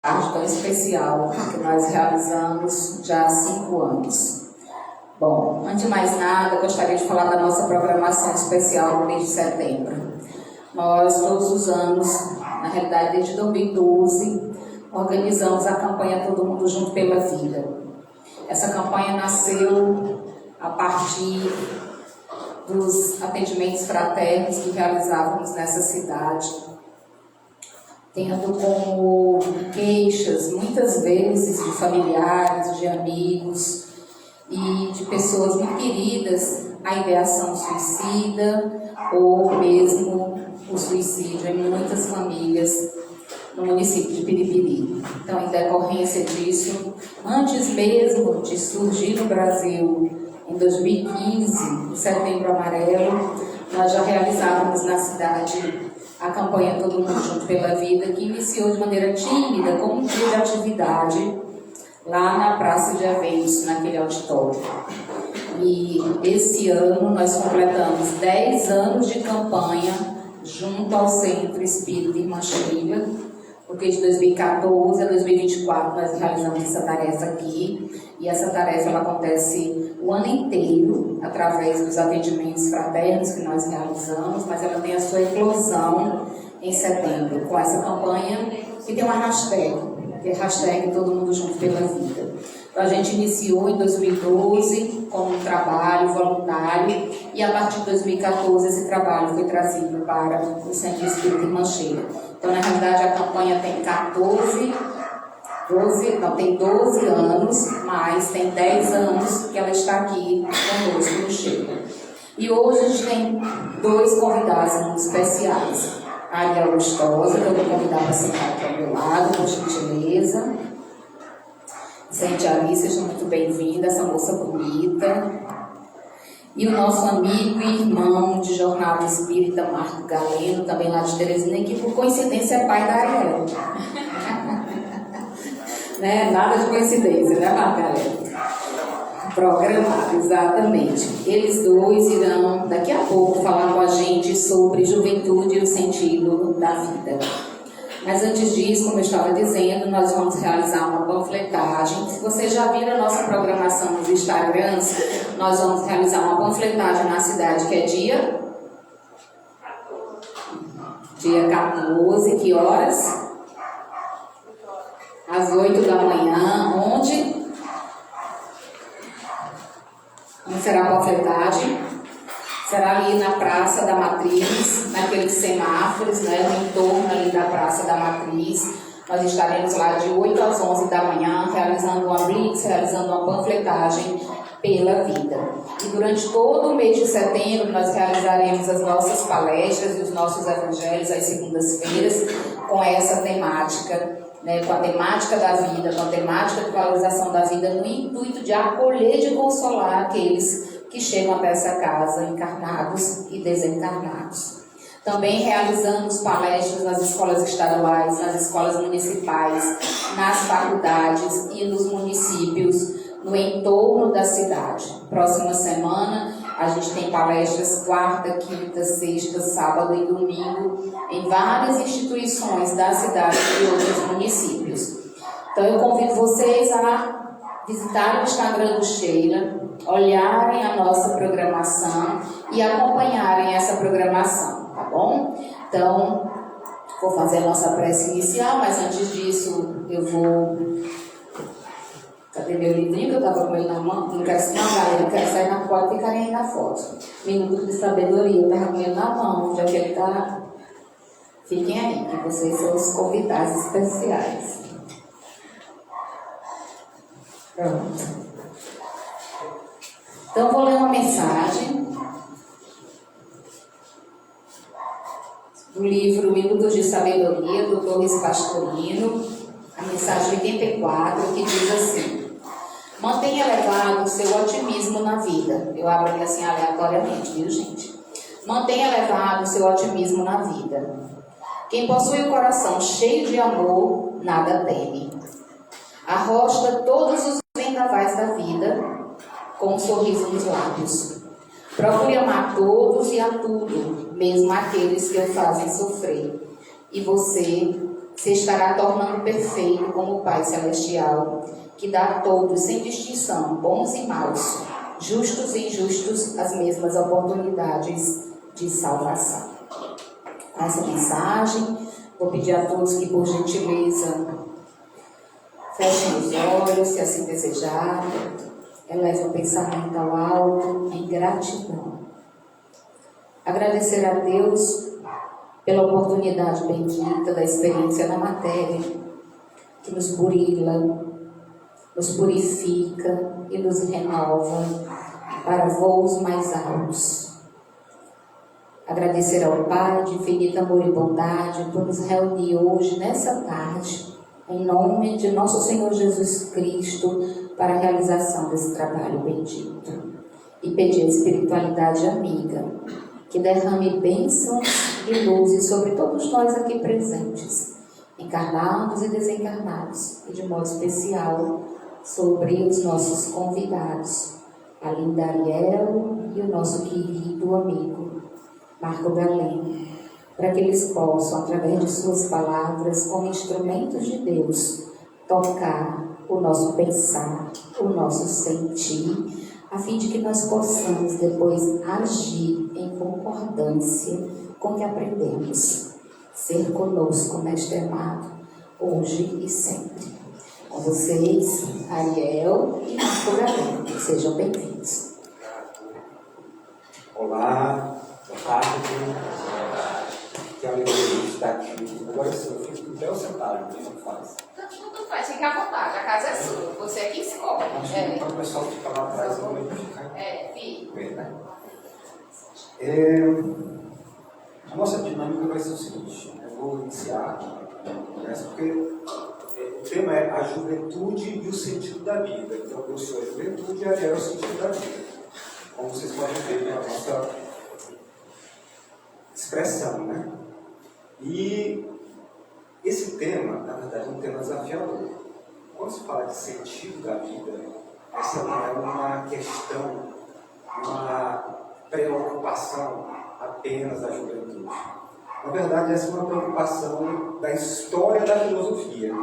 arte tão especial que nós realizamos já há 5 anos. Bom, antes de mais nada, gostaria de falar da nossa programação especial no mês de setembro. Nós, todos os anos, na realidade desde 2012, organizamos a campanha Todo Mundo Junto pela Vida. Essa campanha nasceu a partir dos atendimentos fraternos que realizávamos nessa cidade, tendo como queixas, muitas vezes, de familiares, de amigos e de pessoas muito queridas, a ideação suicida ou mesmo o suicídio em muitas famílias no município de Piripiri. Então, em decorrência disso, antes mesmo de surgir no Brasil, em 2015, o Setembro Amarelo, nós já realizávamos na cidade a campanha Todo Mundo Junto pela Vida, que iniciou de maneira tímida, como um dia de atividade, lá na Praça de Eventos, naquele auditório. E esse ano nós completamos 10 anos de campanha junto ao Centro Espírita Irmã Sheila, porque de 2014 a 2024 nós realizamos essa tarefa aqui, e essa tarefa ela acontece o ano inteiro, através dos atendimentos fraternos que nós realizamos, mas ela tem a sua eclosão em setembro, com essa campanha que tem uma hashtag, que é hashtag Todo Mundo Junto pela Vida. Então, a gente iniciou em 2012 como um trabalho voluntário, e a partir de 2014 esse trabalho foi trazido para o Centro Espírita Irmã Sheila. Então, na realidade, a campanha tem 12 anos, mas tem 10 anos que ela está aqui conosco no Sheila. E hoje a gente tem 2 convidados muito especiais. A Ariel Gustosa, que eu vou convidar para sentar aqui ao meu lado, por gentileza. Sente Alice, seja muito bem-vinda, essa moça bonita. E o nosso amigo e irmão de jornada espírita, Marco Galeno, também lá de Teresina, que por coincidência é pai da Ariel. Né? Nada de coincidência, né, Marco Galeno? Programado, exatamente. Eles dois irão, daqui a pouco, falar com a gente sobre juventude e o sentido da vida. Mas antes disso, como eu estava dizendo, nós vamos realizar uma panfletagem. Se vocês já viram a nossa programação nos Instagrams, nós vamos realizar uma panfletagem na cidade, que é dia 14, que horas? Às 8 da manhã. Onde? Onde será a panfletagem? Será ali na Praça da Matriz, naqueles semáforos, né, no entorno ali da Praça da Matriz. Nós estaremos lá de 8 às 11 da manhã, realizando uma blitz, realizando uma panfletagem pela vida. E durante todo o mês de setembro, nós realizaremos as nossas palestras e os nossos evangelhos às segundas-feiras com essa temática, né, com a temática da vida, com a temática de valorização da vida, no intuito de acolher e de consolar aqueles que chegam até essa casa encarnados e desencarnados. Também realizamos palestras nas escolas estaduais, nas escolas municipais, nas faculdades e nos municípios no entorno da cidade. Próxima semana a gente tem palestras quarta, quinta, sexta, sábado e domingo em várias instituições da cidade e outros municípios. Então eu convido vocês a visitar o Instagram do Sheila, olharem a nossa programação e acompanharem essa programação, tá bom? Então, vou fazer a nossa prece inicial, mas antes disso eu vou... Cadê meu livrinho que eu estava com ele na mão? Não quero galera, eu quero sair na foto e ficarem aí na foto. Minuto de sabedoria, eu estava com ele na mão, já que ele está... Fiquem aí, que vocês são os convidados especiais. Pronto. Então, vou ler uma mensagem do livro Minutos de Sabedoria, do Torres Pastorino, a mensagem 84, que diz assim: mantenha elevado o seu otimismo na vida. Eu abro aqui assim aleatoriamente, viu, gente? Mantenha elevado o seu otimismo na vida. Quem possui o coração cheio de amor, nada teme. Arrocha todos os vendavais da vida com um sorriso nos lábios. Procure amar todos e a tudo, mesmo aqueles que o fazem sofrer. E você se estará tornando perfeito como o Pai Celestial, que dá a todos, sem distinção, bons e maus, justos e injustos, as mesmas oportunidades de salvação. Com essa mensagem, vou pedir a todos que, por gentileza, fechem os olhos, se assim desejarem, elevem o pensamento ao alto em gratidão. Agradecer a Deus pela oportunidade bendita da experiência na matéria, que nos burila, nos purifica e nos renova para voos mais altos. Agradecer ao Pai de infinito amor e bondade por nos reunir hoje, nessa tarde, em nome de nosso Senhor Jesus Cristo, para a realização desse trabalho bendito. E pedir a espiritualidade amiga que derrame bênçãos e luzes sobre todos nós aqui presentes, encarnados e desencarnados, e de modo especial sobre os nossos convidados, a linda Ariel e o nosso querido amigo Marco Galeno, para que eles possam, através de suas palavras, como instrumentos de Deus, tocar o nosso pensar, o nosso sentir, a fim de que nós possamos depois agir em concordância com o que aprendemos. Ser conosco, Mestre amado, hoje e sempre. Com vocês, Ariel e Marco Galeno. Sejam bem-vindos. Olá, boa tarde. Que alegria estar aqui. Agora sim, eu fico de pé ou sentado? O que você faz? Tudo faz, fica à vontade, a casa é sua, você é que escolhe. Acho que quando o pessoal fica lá atrás, não vai ficar. Filho. Bem, né? A nossa dinâmica vai ser o seguinte: eu vou iniciar, porque o tema é a juventude e o sentido da vida. Então, eu sou a juventude e a Ariel é o sentido da vida. Como vocês podem ver na nossa expressão, né? E esse tema, na verdade, é um tema desafiador. Quando se fala de sentido da vida, essa não é uma questão, uma preocupação apenas da juventude. Na verdade, essa é uma preocupação da história da filosofia.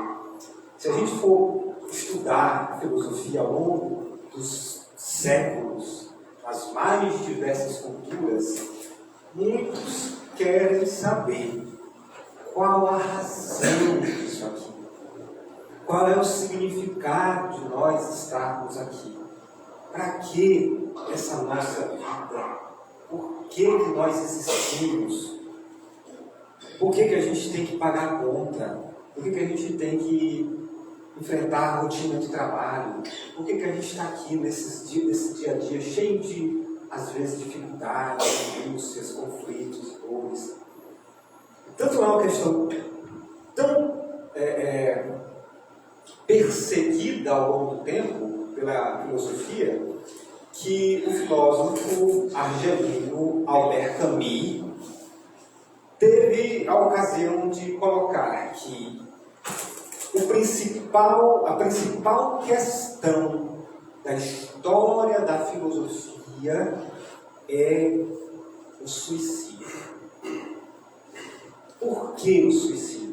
Se a gente for estudar a filosofia ao longo dos séculos, nas mais diversas culturas, muitos querem saber qual a razão disso aqui. Qual é o significado de nós estarmos aqui? Para que essa nossa vida? Por que nós existimos? Por que a gente tem que pagar a conta? Por que a gente tem que enfrentar a rotina de trabalho? Por que a gente está aqui nesse dia a dia cheio de, às vezes, dificuldades, angústias, conflitos, dores? Tanto é uma questão tão perseguida ao longo do tempo pela filosofia, que o filósofo argelino Albert Camus teve a ocasião de colocar que a principal questão da história da filosofia é o suicídio. Por que o suicídio?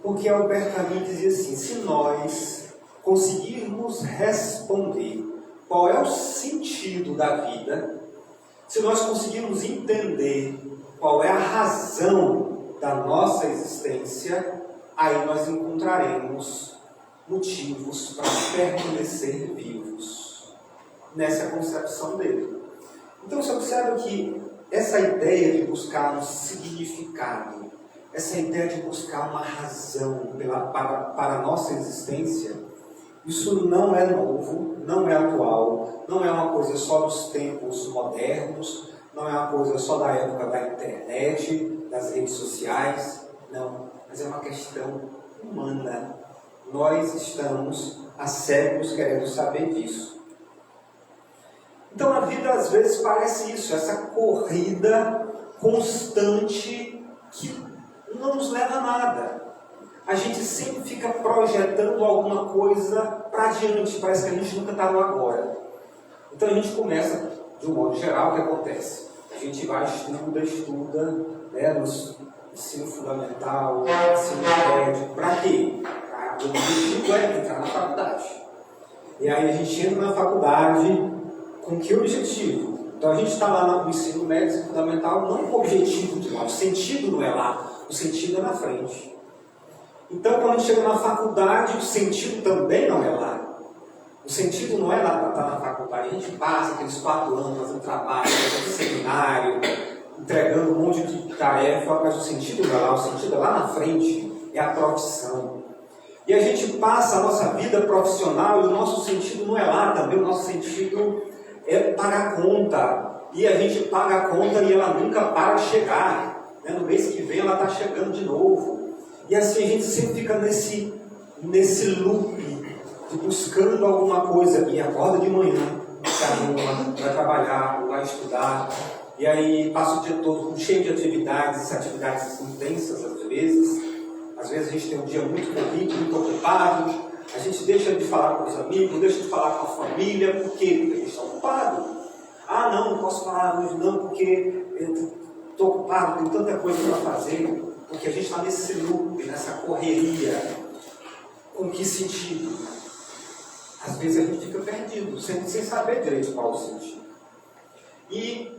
Porque Albert Camus dizia assim: se nós conseguirmos responder qual é o sentido da vida, se nós conseguirmos entender qual é a razão da nossa existência, aí nós encontraremos motivos para permanecer vivos. Nessa é a concepção dele. Então você observa que essa ideia de buscar um significado, essa ideia de buscar uma razão para a nossa existência, isso não é novo, não é atual, não é uma coisa só dos tempos modernos, não é uma coisa só da época da internet, das redes sociais, não, mas é uma questão humana. Nós estamos há séculos querendo saber disso. Então a vida às vezes parece isso, essa corrida constante que não nos leva a nada. A gente sempre fica projetando alguma coisa para adiante, parece que a gente nunca está no agora. Então a gente começa, de um modo geral, o que acontece? A gente vai, estuda, né, nos ensino fundamental, ensino médio. Para quê? O objetivo é entrar na faculdade. E aí a gente entra na faculdade com que objetivo? Então a gente está lá no ensino médio e fundamental não com o objetivo de lá, o sentido não é lá, o sentido é na frente. Então quando a gente chega na faculdade, o sentido também não é lá. O sentido não é lá para estar na faculdade. A gente passa aqueles 4 anos fazendo trabalho, fazendo seminário, entregando um monte de tarefa, mas o sentido não é lá, o sentido é lá na frente, é a profissão. E a gente passa a nossa vida profissional e o nosso sentido não é lá também, o nosso sentido é pagar a conta. E a gente paga a conta e ela nunca para de chegar. No mês que vem ela está chegando de novo. E assim a gente sempre fica nesse loop de buscando alguma coisa. E acorda de manhã, se arruma, vai trabalhar, vai estudar. E aí passa o dia todo cheio de atividades intensas às vezes. Às vezes a gente tem um dia muito corrido, muito ocupado, a gente deixa de falar com os amigos, deixa de falar com a família, por quê? Porque a gente está ocupado. Ah, não posso falar hoje não, porque estou ocupado, tem tanta coisa para fazer, porque a gente está nesse loop, nessa correria. Com que sentido? Às vezes a gente fica perdido, sem saber direito qual o sentido. E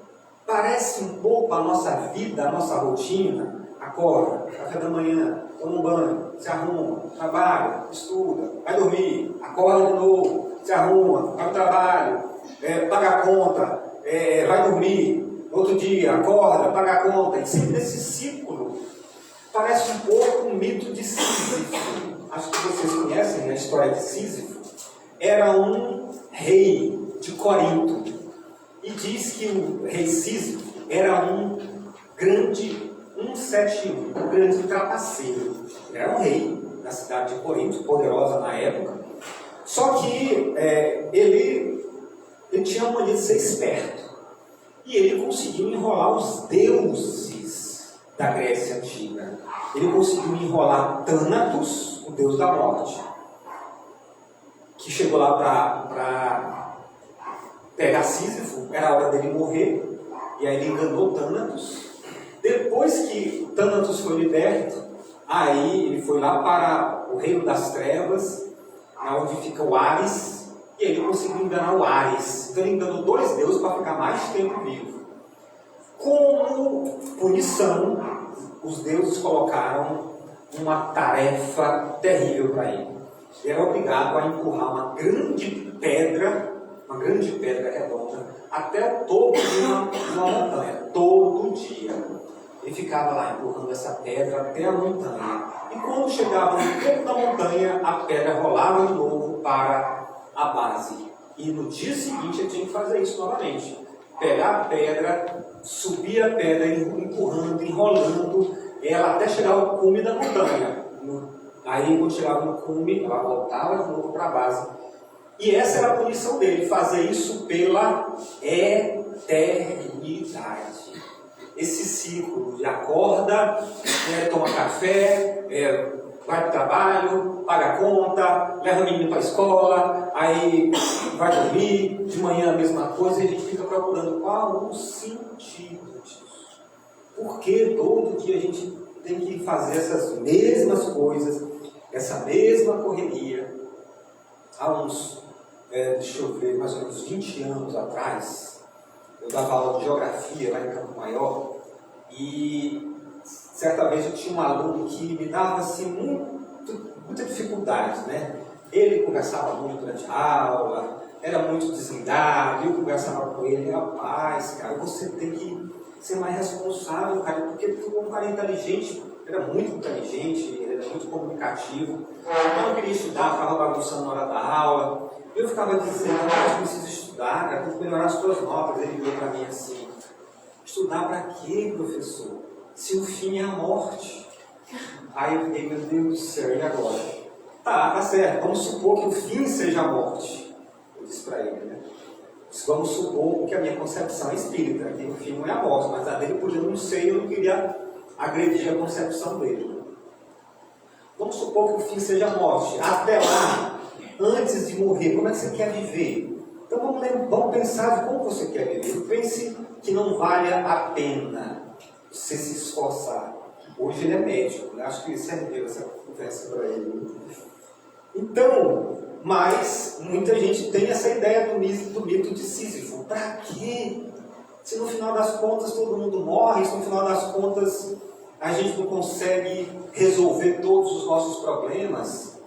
parece um pouco a nossa vida, a nossa rotina. Acorda, café da manhã, toma um banho, se arruma, trabalha, estuda, vai dormir, acorda de novo, se arruma, vai ao trabalho, paga a conta, vai dormir, outro dia, acorda, paga a conta, e sempre nesse ciclo. Parece um pouco um mito de Sísifo. Acho que vocês conhecem a história de Sísifo. Era um rei de Corinto. E diz que o rei Sísifo era um grande 171, um grande trapaceiro. Ele era um rei da cidade de Corinto, poderosa na época. Só que ele tinha uma mania de ser esperto. E ele conseguiu enrolar os deuses da Grécia Antiga. Ele conseguiu enrolar Thanatos, o deus da morte, que chegou lá para pegar Sísifo, era a hora dele morrer, e aí ele enganou Thanatos. Depois que Thanatos foi liberto, aí ele foi lá para o reino das trevas, onde fica o Ares, e ele conseguiu enganar o Ares. Então ele enganou 2 deuses para ficar mais tempo vivo. Como punição, os deuses colocaram uma tarefa terrível para ele. Ele era obrigado a empurrar uma grande pedra redonda, até o topo de uma montanha, todo dia. Ele ficava lá empurrando essa pedra até a montanha. E quando chegava no topo da montanha, a pedra rolava de novo para a base. E no dia seguinte ele tinha que fazer isso novamente. Pegar a pedra, subir a pedra, empurrando, enrolando, ela até chegar ao cume da montanha. Aí quando chegava no cume, ela voltava de novo para a base. E essa era a punição dele, fazer isso pela eternidade. Esse ciclo de acorda, toma café, vai para o trabalho, paga a conta, leva o menino para a escola, aí vai dormir, de manhã a mesma coisa, e a gente fica procurando qual o sentido disso. Por que todo dia a gente tem que fazer essas mesmas coisas, essa mesma correria? Há uns, deixa eu ver, mais ou menos 20 anos atrás, eu dava aula de geografia lá em Campo Maior, e certa vez eu tinha um aluno que me dava assim, muita dificuldade, né? Ele conversava muito durante a aula, era muito desligado, eu conversava com ele, rapaz, cara, você tem que ser mais responsável, cara, porque tu é um cara inteligente, era muito inteligente, ele era muito comunicativo, eu não queria estudar, ficava bagunçando na hora da aula, eu ficava dizendo, eu preciso estudar, cara, tem que melhorar as tuas notas. Ele virou para mim assim, estudar para quê, professor? Se o fim é a morte. Aí eu fiquei, meu Deus do céu, e agora? Tá certo, vamos supor que o fim seja a morte. Eu disse para ele, né? Vamos supor que a minha concepção é espírita, que o fim não é a morte, mas a dele podia não ser, eu não queria agredir a concepção dele. Vamos supor que o fim seja a morte. Até lá, antes de morrer, como é que você quer viver? Então vamos pensar de como você quer viver. Pense que não vale a pena você se esforçar. Hoje ele é médico, né? Acho que ele serviu essa conversa para ele. Então, mas muita gente tem essa ideia do mito de Sísifo. Para quê? Se no final das contas todo mundo morre, se no final das contas a gente não consegue resolver todos os nossos problemas.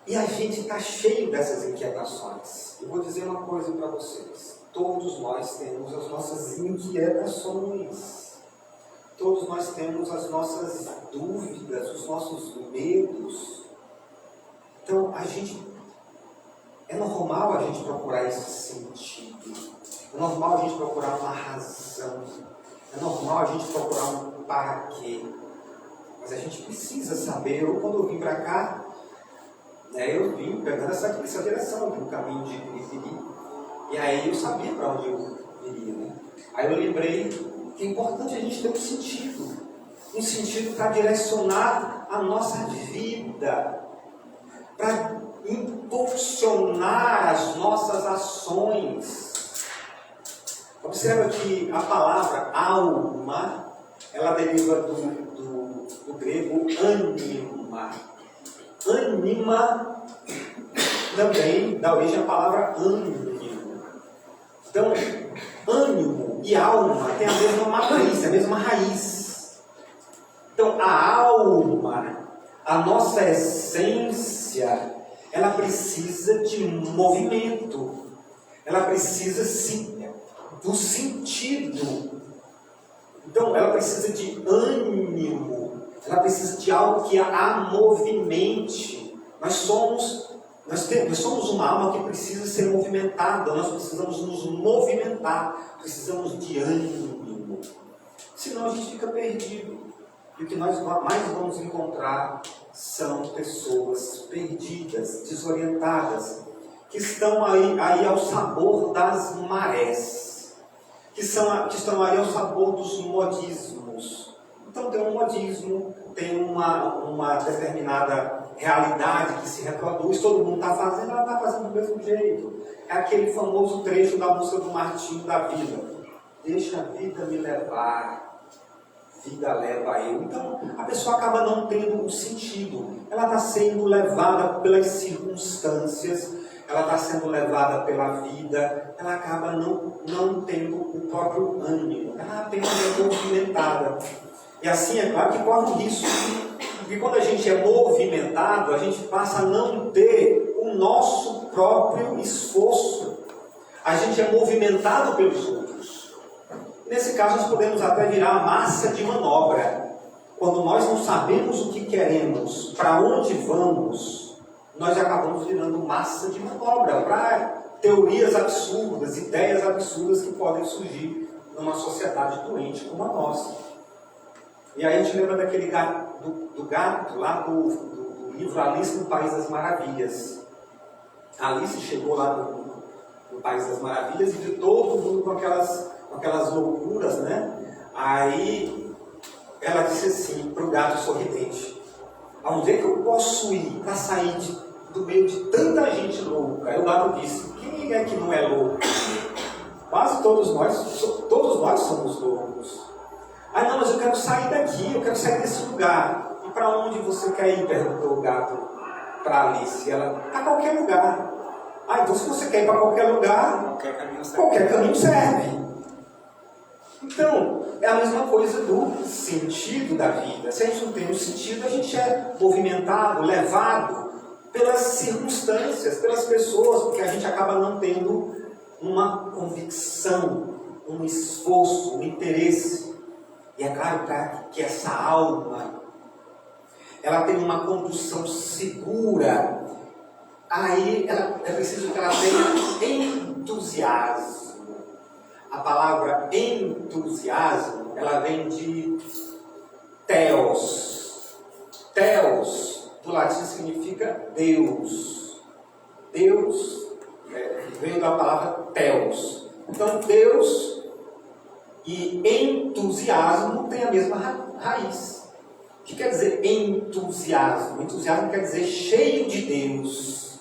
E a gente está cheio dessas inquietações. Eu vou dizer uma coisa para vocês. Todos nós temos as nossas inquietações. Todos nós temos as nossas dúvidas, os nossos medos. Então, é normal a gente procurar esse sentido. É normal a gente procurar uma razão. É normal a gente procurar um para quê. Mas a gente precisa saber. Eu, quando eu vim para cá, eu vim pegando essa direção do caminho de Piripiri. E aí eu sabia para onde eu iria. Né? Aí eu lembrei que é importante a gente ter um sentido para direcionar a nossa vida, para impulsionar as nossas ações. Observa que a palavra alma, ela deriva do grego anima. Anima também dá origem à palavra ânimo. Então, ânimo e alma têm a mesma matriz, a mesma raiz. Então, a alma, a nossa essência, ela precisa de movimento. Ela precisa do sentido. Então, ela precisa de ânimo. Ela precisa de algo que a movimente. Nós somos uma alma que precisa ser movimentada. Nós precisamos nos movimentar. Precisamos de ânimo. Senão a gente fica perdido. E o que nós mais vamos encontrar são pessoas perdidas, desorientadas, que estão aí ao sabor das marés, que estão aí ao sabor dos modismos. Então tem um modismo, tem uma determinada realidade que se reproduz, todo mundo está fazendo, ela está fazendo do mesmo jeito. É aquele famoso trecho da música do Martinho da Vila. Deixa a vida me levar, vida leva eu. Então a pessoa acaba não tendo um sentido. Ela está sendo levada pelas circunstâncias, ela está sendo levada pela vida, ela acaba não tendo o próprio ânimo, ela apenas é movimentada. E assim é claro que corre um risco, porque quando a gente é movimentado, a gente passa a não ter o nosso próprio esforço. A gente é movimentado pelos outros. Nesse caso, nós podemos até virar massa de manobra. Quando nós não sabemos o que queremos, para onde vamos, nós acabamos virando massa de manobra para teorias absurdas, ideias absurdas que podem surgir numa sociedade doente como a nossa. E aí a gente lembra daquele do gato lá do livro Alice no País das Maravilhas. A Alice chegou lá no País das Maravilhas e viu todo mundo com aquelas loucuras, né? Aí ela disse assim para o gato sorridente: aonde é que eu posso ir para sair do meio de tanta gente louca? Aí o gato disse: quem é que não é louco? Quase todos nós somos loucos. Ah, não, mas eu quero sair daqui, eu quero sair desse lugar. E para onde você quer ir? Perguntou o gato para Alice. Ela: para qualquer lugar. Ah, então se você quer ir para qualquer lugar, qualquer caminho serve. Então, é a mesma coisa do sentido da vida. Se a gente não tem um sentido, a gente é movimentado, levado pelas circunstâncias, pelas pessoas, porque a gente acaba não tendo uma convicção, um esforço, um interesse. E é claro que essa alma, ela tem uma condução segura. Aí é preciso que ela tenha entusiasmo. A palavra entusiasmo, ela vem de theos. Theos, do latim, significa Deus. Deus veio da palavra theos. Então, Deus e entusiasmo tem a mesma raiz. O que quer dizer entusiasmo? Entusiasmo quer dizer cheio de Deus.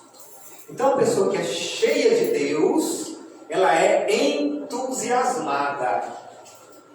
Então, a pessoa que é cheia de Deus, ela é entusiasmada.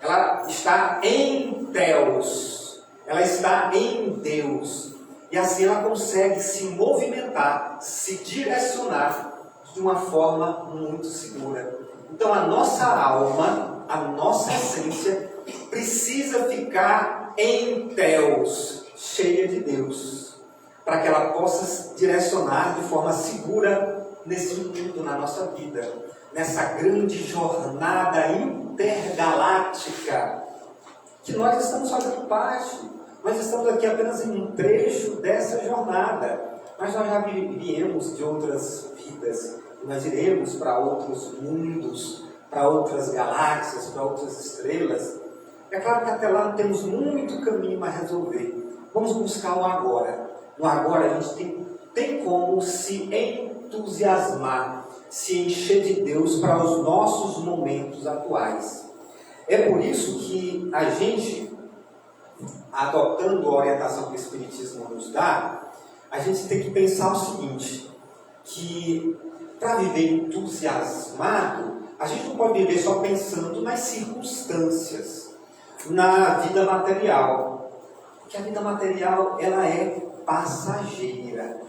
ela está em Deus, ela está em Deus. E assim ela consegue se movimentar, se direcionar de uma forma muito segura. Então a nossa alma, a nossa essência, precisa ficar em Deus, cheia de Deus, para que ela possa se direcionar de forma segura nesse mundo, na nossa vida, nessa grande jornada intergaláctica que nós estamos fazendo parte. Nós estamos aqui apenas em um trecho dessa jornada, mas nós já viemos de outras vidas, nós iremos para outros mundos, para outras galáxias, para outras estrelas. É claro que até lá temos muito caminho a resolver. Vamos buscar o agora. No agora a gente tem como se entusiasmar, se encher de Deus para os nossos momentos atuais. É por isso que a gente, adotando a orientação que o Espiritismo nos dá, a gente tem que pensar o seguinte, que para viver entusiasmado, a gente não pode viver só pensando nas circunstâncias, na vida material, porque a vida material ela é passageira.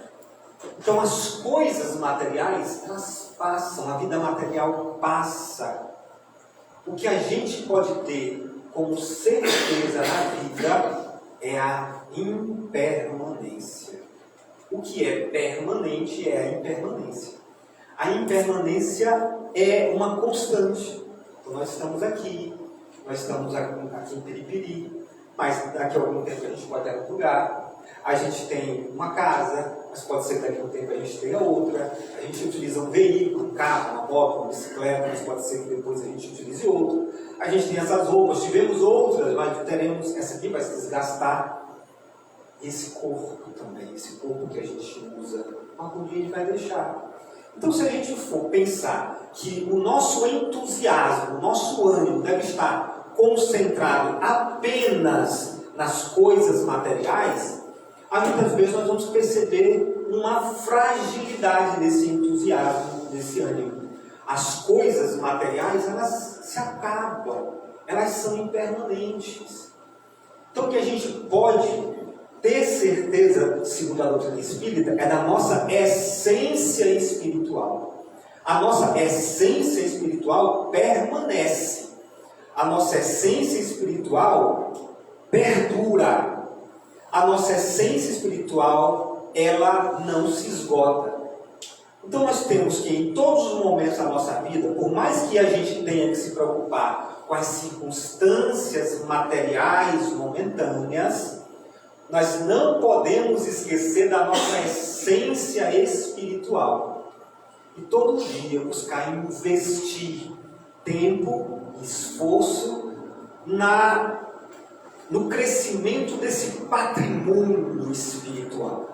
Então as coisas materiais, elas passam, a vida material passa. O que a gente pode ter como certeza na vida é a impermanência. O que é permanente é a impermanência. A impermanência é uma constante. Então nós estamos aqui em Piripiri, mas daqui a algum tempo a gente pode ir a outro lugar. A gente tem uma casa, mas pode ser que daqui a um tempo a gente tenha outra. A gente utiliza um veículo, um carro, uma moto, uma bicicleta, mas pode ser que depois a gente utilize outro. A gente tem essas roupas, tivemos outras, mas teremos, essa aqui vai se desgastar. Esse corpo também, esse corpo que a gente usa, algum dia a gente vai deixar. Então se a gente for pensar que o nosso entusiasmo, o nosso ânimo deve estar concentrado apenas nas coisas materiais, muitas vezes nós vamos perceber uma fragilidade desse entusiasmo, desse ânimo. As coisas materiais, elas se acabam, elas são impermanentes. Então o que a gente pode ter certeza, segundo a doutrina espírita, é da nossa essência espiritual. A nossa essência espiritual permanece. A nossa essência espiritual perdura. A nossa essência espiritual, ela não se esgota. Então nós temos que, em todos os momentos da nossa vida, por mais que a gente tenha que se preocupar com as circunstâncias materiais momentâneas, nós não podemos esquecer da nossa essência espiritual. E todo dia buscar investir tempo e esforço no crescimento desse patrimônio espiritual.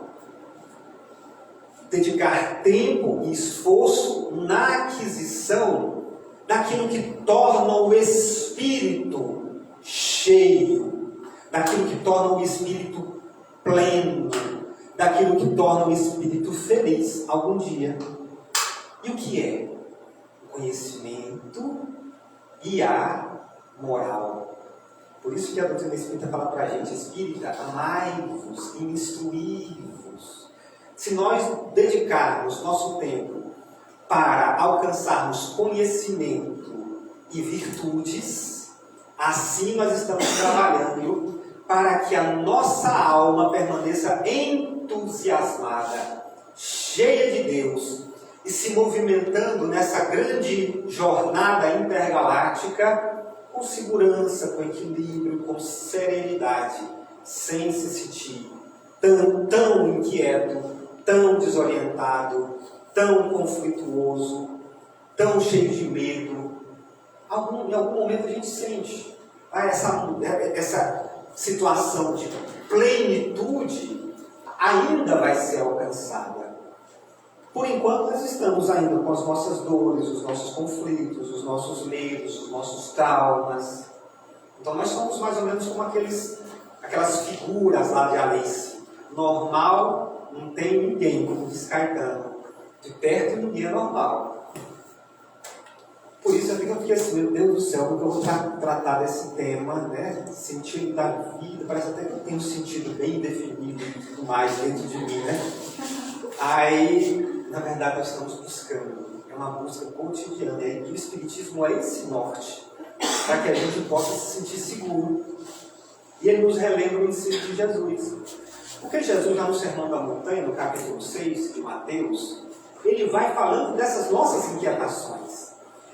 Dedicar tempo e esforço na aquisição daquilo que torna o espírito cheio, daquilo que torna o espírito pleno, daquilo que torna o espírito feliz algum dia. E o que é? O conhecimento e a moral. Por isso que a doutrina espírita fala para a gente, espírita, amai-vos e instruí-vos. Se nós dedicarmos nosso tempo para alcançarmos conhecimento e virtudes, assim nós estamos trabalhando para que a nossa alma permaneça entusiasmada, cheia de Deus e se movimentando nessa grande jornada intergaláctica com segurança, com equilíbrio, com serenidade, sem se sentir tão inquieto, tão desorientado, tão conflituoso, tão cheio de medo. Em algum momento a gente sente essa situação de plenitude ainda vai ser alcançada. Por enquanto nós estamos ainda com as nossas dores, os nossos conflitos, os nossos medos, os nossos traumas. Então nós somos mais ou menos como aquelas figuras lá de Alice. Normal, não tem ninguém, como diz Caetano. De perto ninguém é normal. Por isso eu fiquei assim, meu Deus do céu, porque eu vou tratar desse tema, né? Sentido da vida, parece até que tem um sentido bem definido e tudo mais dentro de mim, né? Aí, na verdade, nós estamos buscando, é uma busca cotidiana, e o Espiritismo é esse norte, para que a gente possa se sentir seguro. E ele nos relembra o ensino de Jesus. Porque Jesus, lá no Sermão da Montanha, no capítulo 6 de Mateus, ele vai falando dessas nossas inquietações.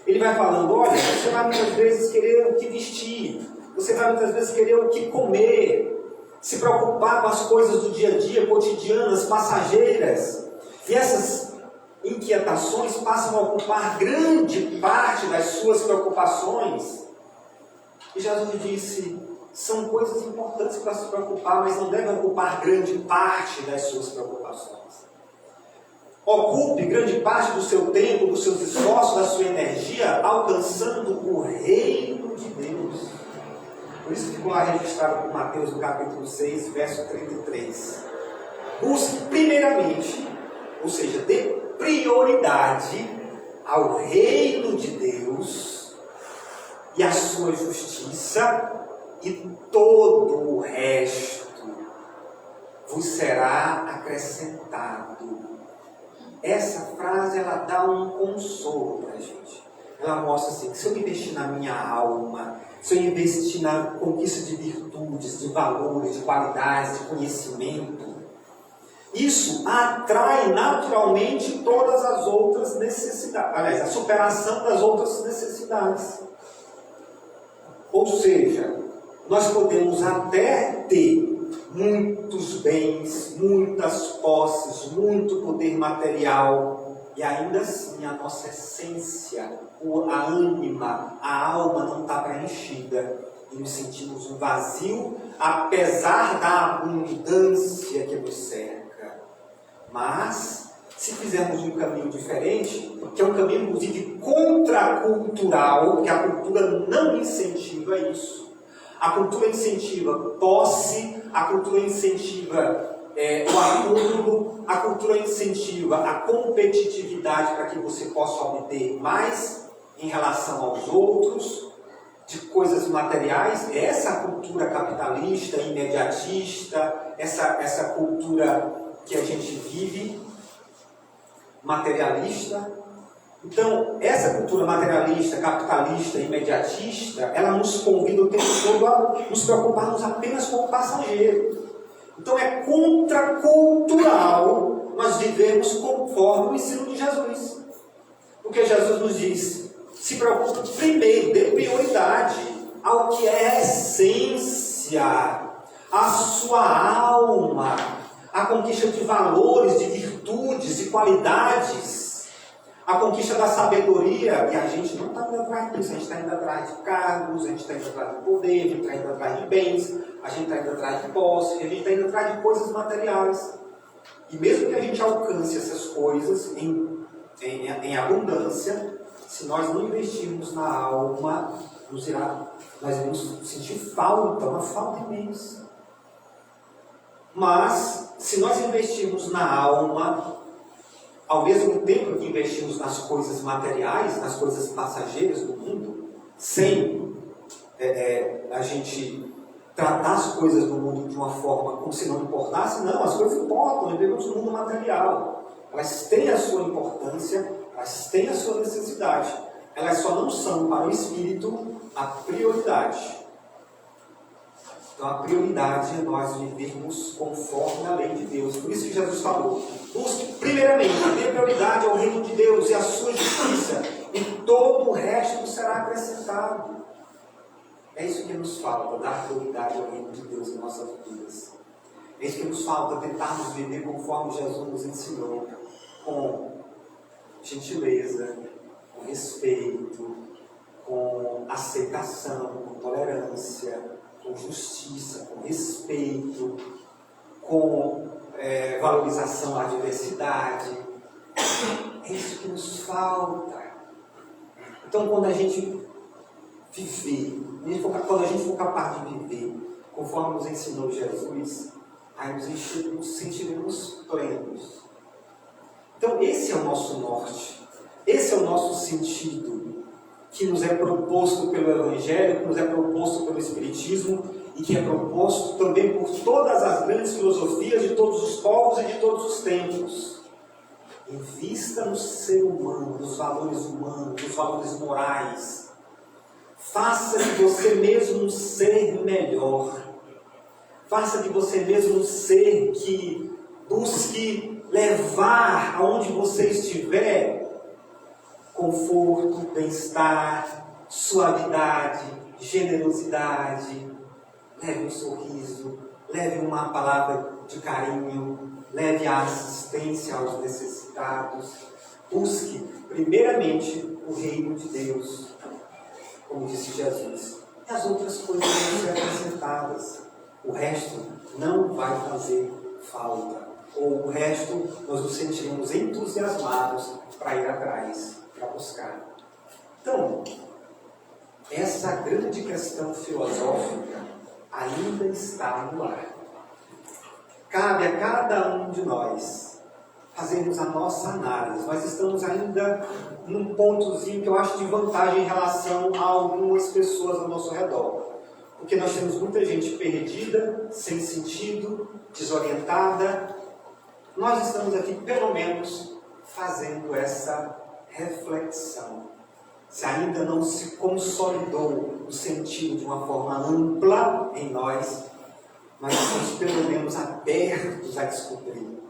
Ele vai falando, olha, você vai muitas vezes querer o que vestir, você vai muitas vezes querer o que comer, se preocupar com as coisas do dia a dia, cotidianas, passageiras. E essas inquietações passam a ocupar grande parte das suas preocupações. E Jesus disse, são coisas importantes para se preocupar, mas não devem ocupar grande parte das suas preocupações. Ocupe grande parte do seu tempo, dos seus esforços, da sua energia, alcançando o reino de Deus. Por isso ficou lá registrado por Mateus, no capítulo 6, verso 33. Busque primeiramente, ou seja, dê prioridade ao reino de Deus e à sua justiça, e todo o resto vos será acrescentado. Essa frase, ela dá um consolo para a gente. Ela mostra assim, que se eu investir na minha alma, se eu investir na conquista de virtudes, de valores, de qualidades, de conhecimento, isso atrai naturalmente todas as outras necessidades. Aliás, a superação das outras necessidades. Ou seja, nós podemos até ter muitos bens, muitas posses, muito poder material, e ainda assim a nossa essência, a ânima, a alma não está preenchida, e nos sentimos um vazio, apesar da abundância que nos cerca. Mas, se fizermos um caminho diferente, que é um caminho inclusive contracultural, que a cultura não incentiva isso. A cultura incentiva posse, a cultura incentiva o acúmulo, a cultura incentiva a competitividade para que você possa obter mais em relação aos outros, de coisas materiais. Essa cultura capitalista, imediatista, essa cultura que a gente vive, materialista. Então, essa cultura materialista, capitalista, imediatista, ela nos convida o tempo todo a nos preocuparmos apenas com o passageiro. Então, é contracultural nós vivemos conforme o ensino de Jesus. Porque Jesus nos diz, se preocupe primeiro, dê prioridade ao que é essência, a sua alma, a conquista de valores, de virtudes, de qualidades, a conquista da sabedoria. E a gente não está indo atrás disso, a gente está indo atrás de cargos, a gente está indo atrás de poder, a gente está indo atrás de bens, a gente está indo atrás de posse, a gente está indo atrás de coisas materiais. E mesmo que a gente alcance essas coisas em abundância, se nós não investirmos na alma, nós vamos sentir falta, uma falta imensa. Mas, se nós investirmos na alma, ao mesmo tempo que investimos nas coisas materiais, nas coisas passageiras do mundo, sem a gente tratar as coisas do mundo de uma forma como se não importasse, não, as coisas importam, nós vivemos no mundo material. Elas têm a sua importância, elas têm a sua necessidade. Elas só não são para o espírito a prioridade. Então a prioridade é nós vivermos conforme a lei de Deus. Por isso que Jesus falou, busque primeiramente, dê prioridade ao reino de Deus e à sua justiça, e todo o resto será acrescentado. É isso que nos falta, dar prioridade ao reino de Deus em nossas vidas. É isso que nos falta, tentarmos viver conforme Jesus nos ensinou, com gentileza, com respeito, com aceitação, com tolerância, com justiça, com respeito, com valorização à diversidade. É isso que nos falta. Então, quando a gente viver, quando a gente for capaz de viver conforme nos ensinou Jesus, aí nos sentiremos plenos. Então, esse é o nosso norte, esse é o nosso sentido. que nos é proposto pelo Evangelho, que nos é proposto pelo Espiritismo e que é proposto também por todas as grandes filosofias de todos os povos e de todos os tempos. Invista no ser humano, nos valores humanos, nos valores morais. Faça de você mesmo um ser melhor. Faça de você mesmo um ser que busque levar aonde você estiver conforto, bem-estar, suavidade, generosidade. Leve um sorriso, leve uma palavra de carinho, leve a assistência aos necessitados. Busque, primeiramente, o reino de Deus, como disse Jesus. E as outras coisas vão ser acrescentadas. O resto não vai fazer falta. Ou o resto nós nos sentiremos entusiasmados para ir atrás, para buscar. Então, essa grande questão filosófica ainda está no ar. Cabe a cada um de nós fazermos a nossa análise. Nós estamos ainda num pontozinho que eu acho de vantagem em relação a algumas pessoas ao nosso redor. Porque nós temos muita gente perdida, sem sentido, desorientada. Nós estamos aqui, pelo menos, fazendo essa reflexão. Se ainda não se consolidou o sentido de uma forma ampla em nós, nós estamos pelo menos abertos a descobrir.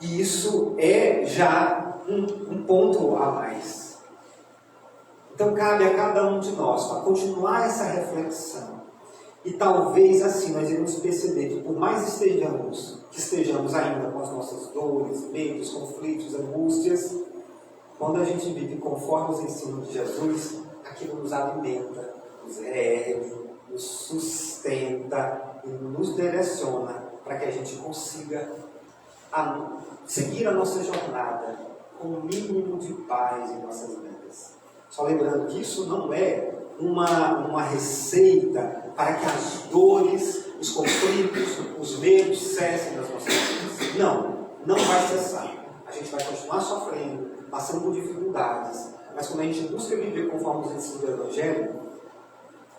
E isso é já um ponto a mais. Então cabe a cada um de nós para continuar essa reflexão. E talvez assim nós iremos perceber que por mais que estejamos ainda com as nossas dores, medos, conflitos, angústias, quando a gente vive conforme os ensinos de Jesus, aquilo nos alimenta, nos ergue, nos sustenta e nos direciona para que a gente consiga seguir a nossa jornada com o mínimo de paz em nossas vidas. Só lembrando que isso não é uma receita para que as dores, os conflitos, os medos cessem das nossas vidas. Não vai cessar. A gente vai continuar sofrendo, passando por dificuldades, mas quando a gente busca viver conforme os ensinos do Evangelho,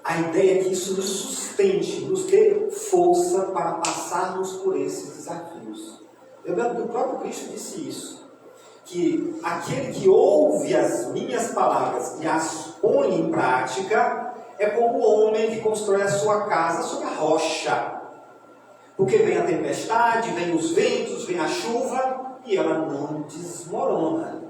a ideia é que isso nos sustente, nos dê força para passarmos por esses desafios. Lembrando que o próprio Cristo disse isso, que aquele que ouve as minhas palavras e as põe em prática é como o homem que constrói a sua casa sobre a rocha. Porque vem a tempestade, vem os ventos, vem a chuva e ela não desmorona.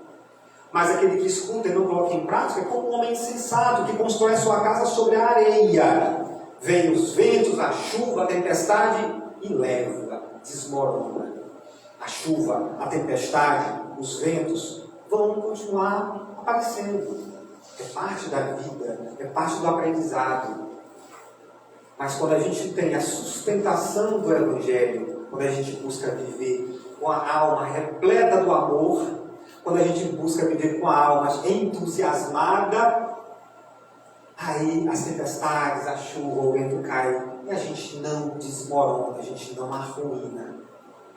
Mas aquele que escuta e não coloca em prática é como um homem insensato que constrói a sua casa sobre a areia. Vem os ventos, a chuva, a tempestade e leva, desmorona. A chuva, a tempestade, os ventos vão continuar aparecendo. É parte da vida, é parte do aprendizado. Mas quando a gente tem a sustentação do Evangelho, quando a gente busca viver com a alma repleta do amor, quando a gente busca viver com a alma entusiasmada, aí as tempestades, a chuva, o vento cai e a gente não desmorona, a gente não arruína.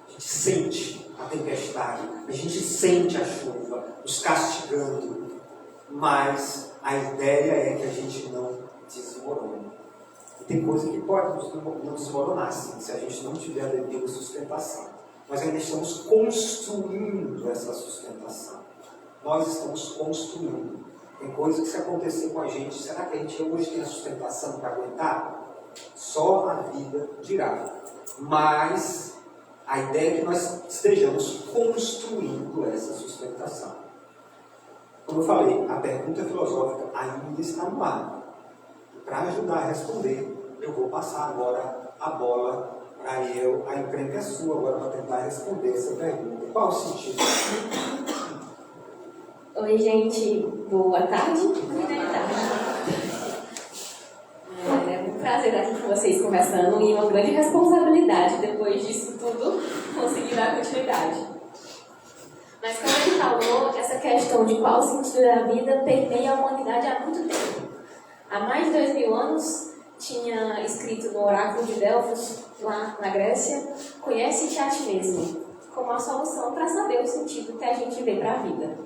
A gente sente a tempestade, a gente sente a chuva nos castigando, mas a ideia é que a gente não desmorone. E tem coisa que pode nos desmoronar, sim, se a gente não tiver a devida sustentação. Nós ainda estamos construindo essa sustentação. Nós estamos construindo. Tem coisas que se acontecer com a gente, será que a gente hoje tem a sustentação para aguentar? Só a vida dirá. Mas a ideia é que nós estejamos construindo essa sustentação. Como eu falei, a pergunta filosófica ainda está no ar. Para ajudar a responder, eu vou passar agora a bola para eu. A encrenca é sua agora para tentar responder essa pergunta. Qual o sentido? Oi, gente. Boa tarde. Boa tarde. É um prazer estar aqui com vocês conversando e uma grande responsabilidade depois disso tudo conseguir dar continuidade. Mas como ele falou, essa questão de qual o sentido da vida permeia a humanidade há muito tempo. Há mais de 2000 anos, tinha escrito no oráculo de Delfos, lá na Grécia, conhece-te a ti mesmo, como a solução para saber o sentido que a gente vê para a vida.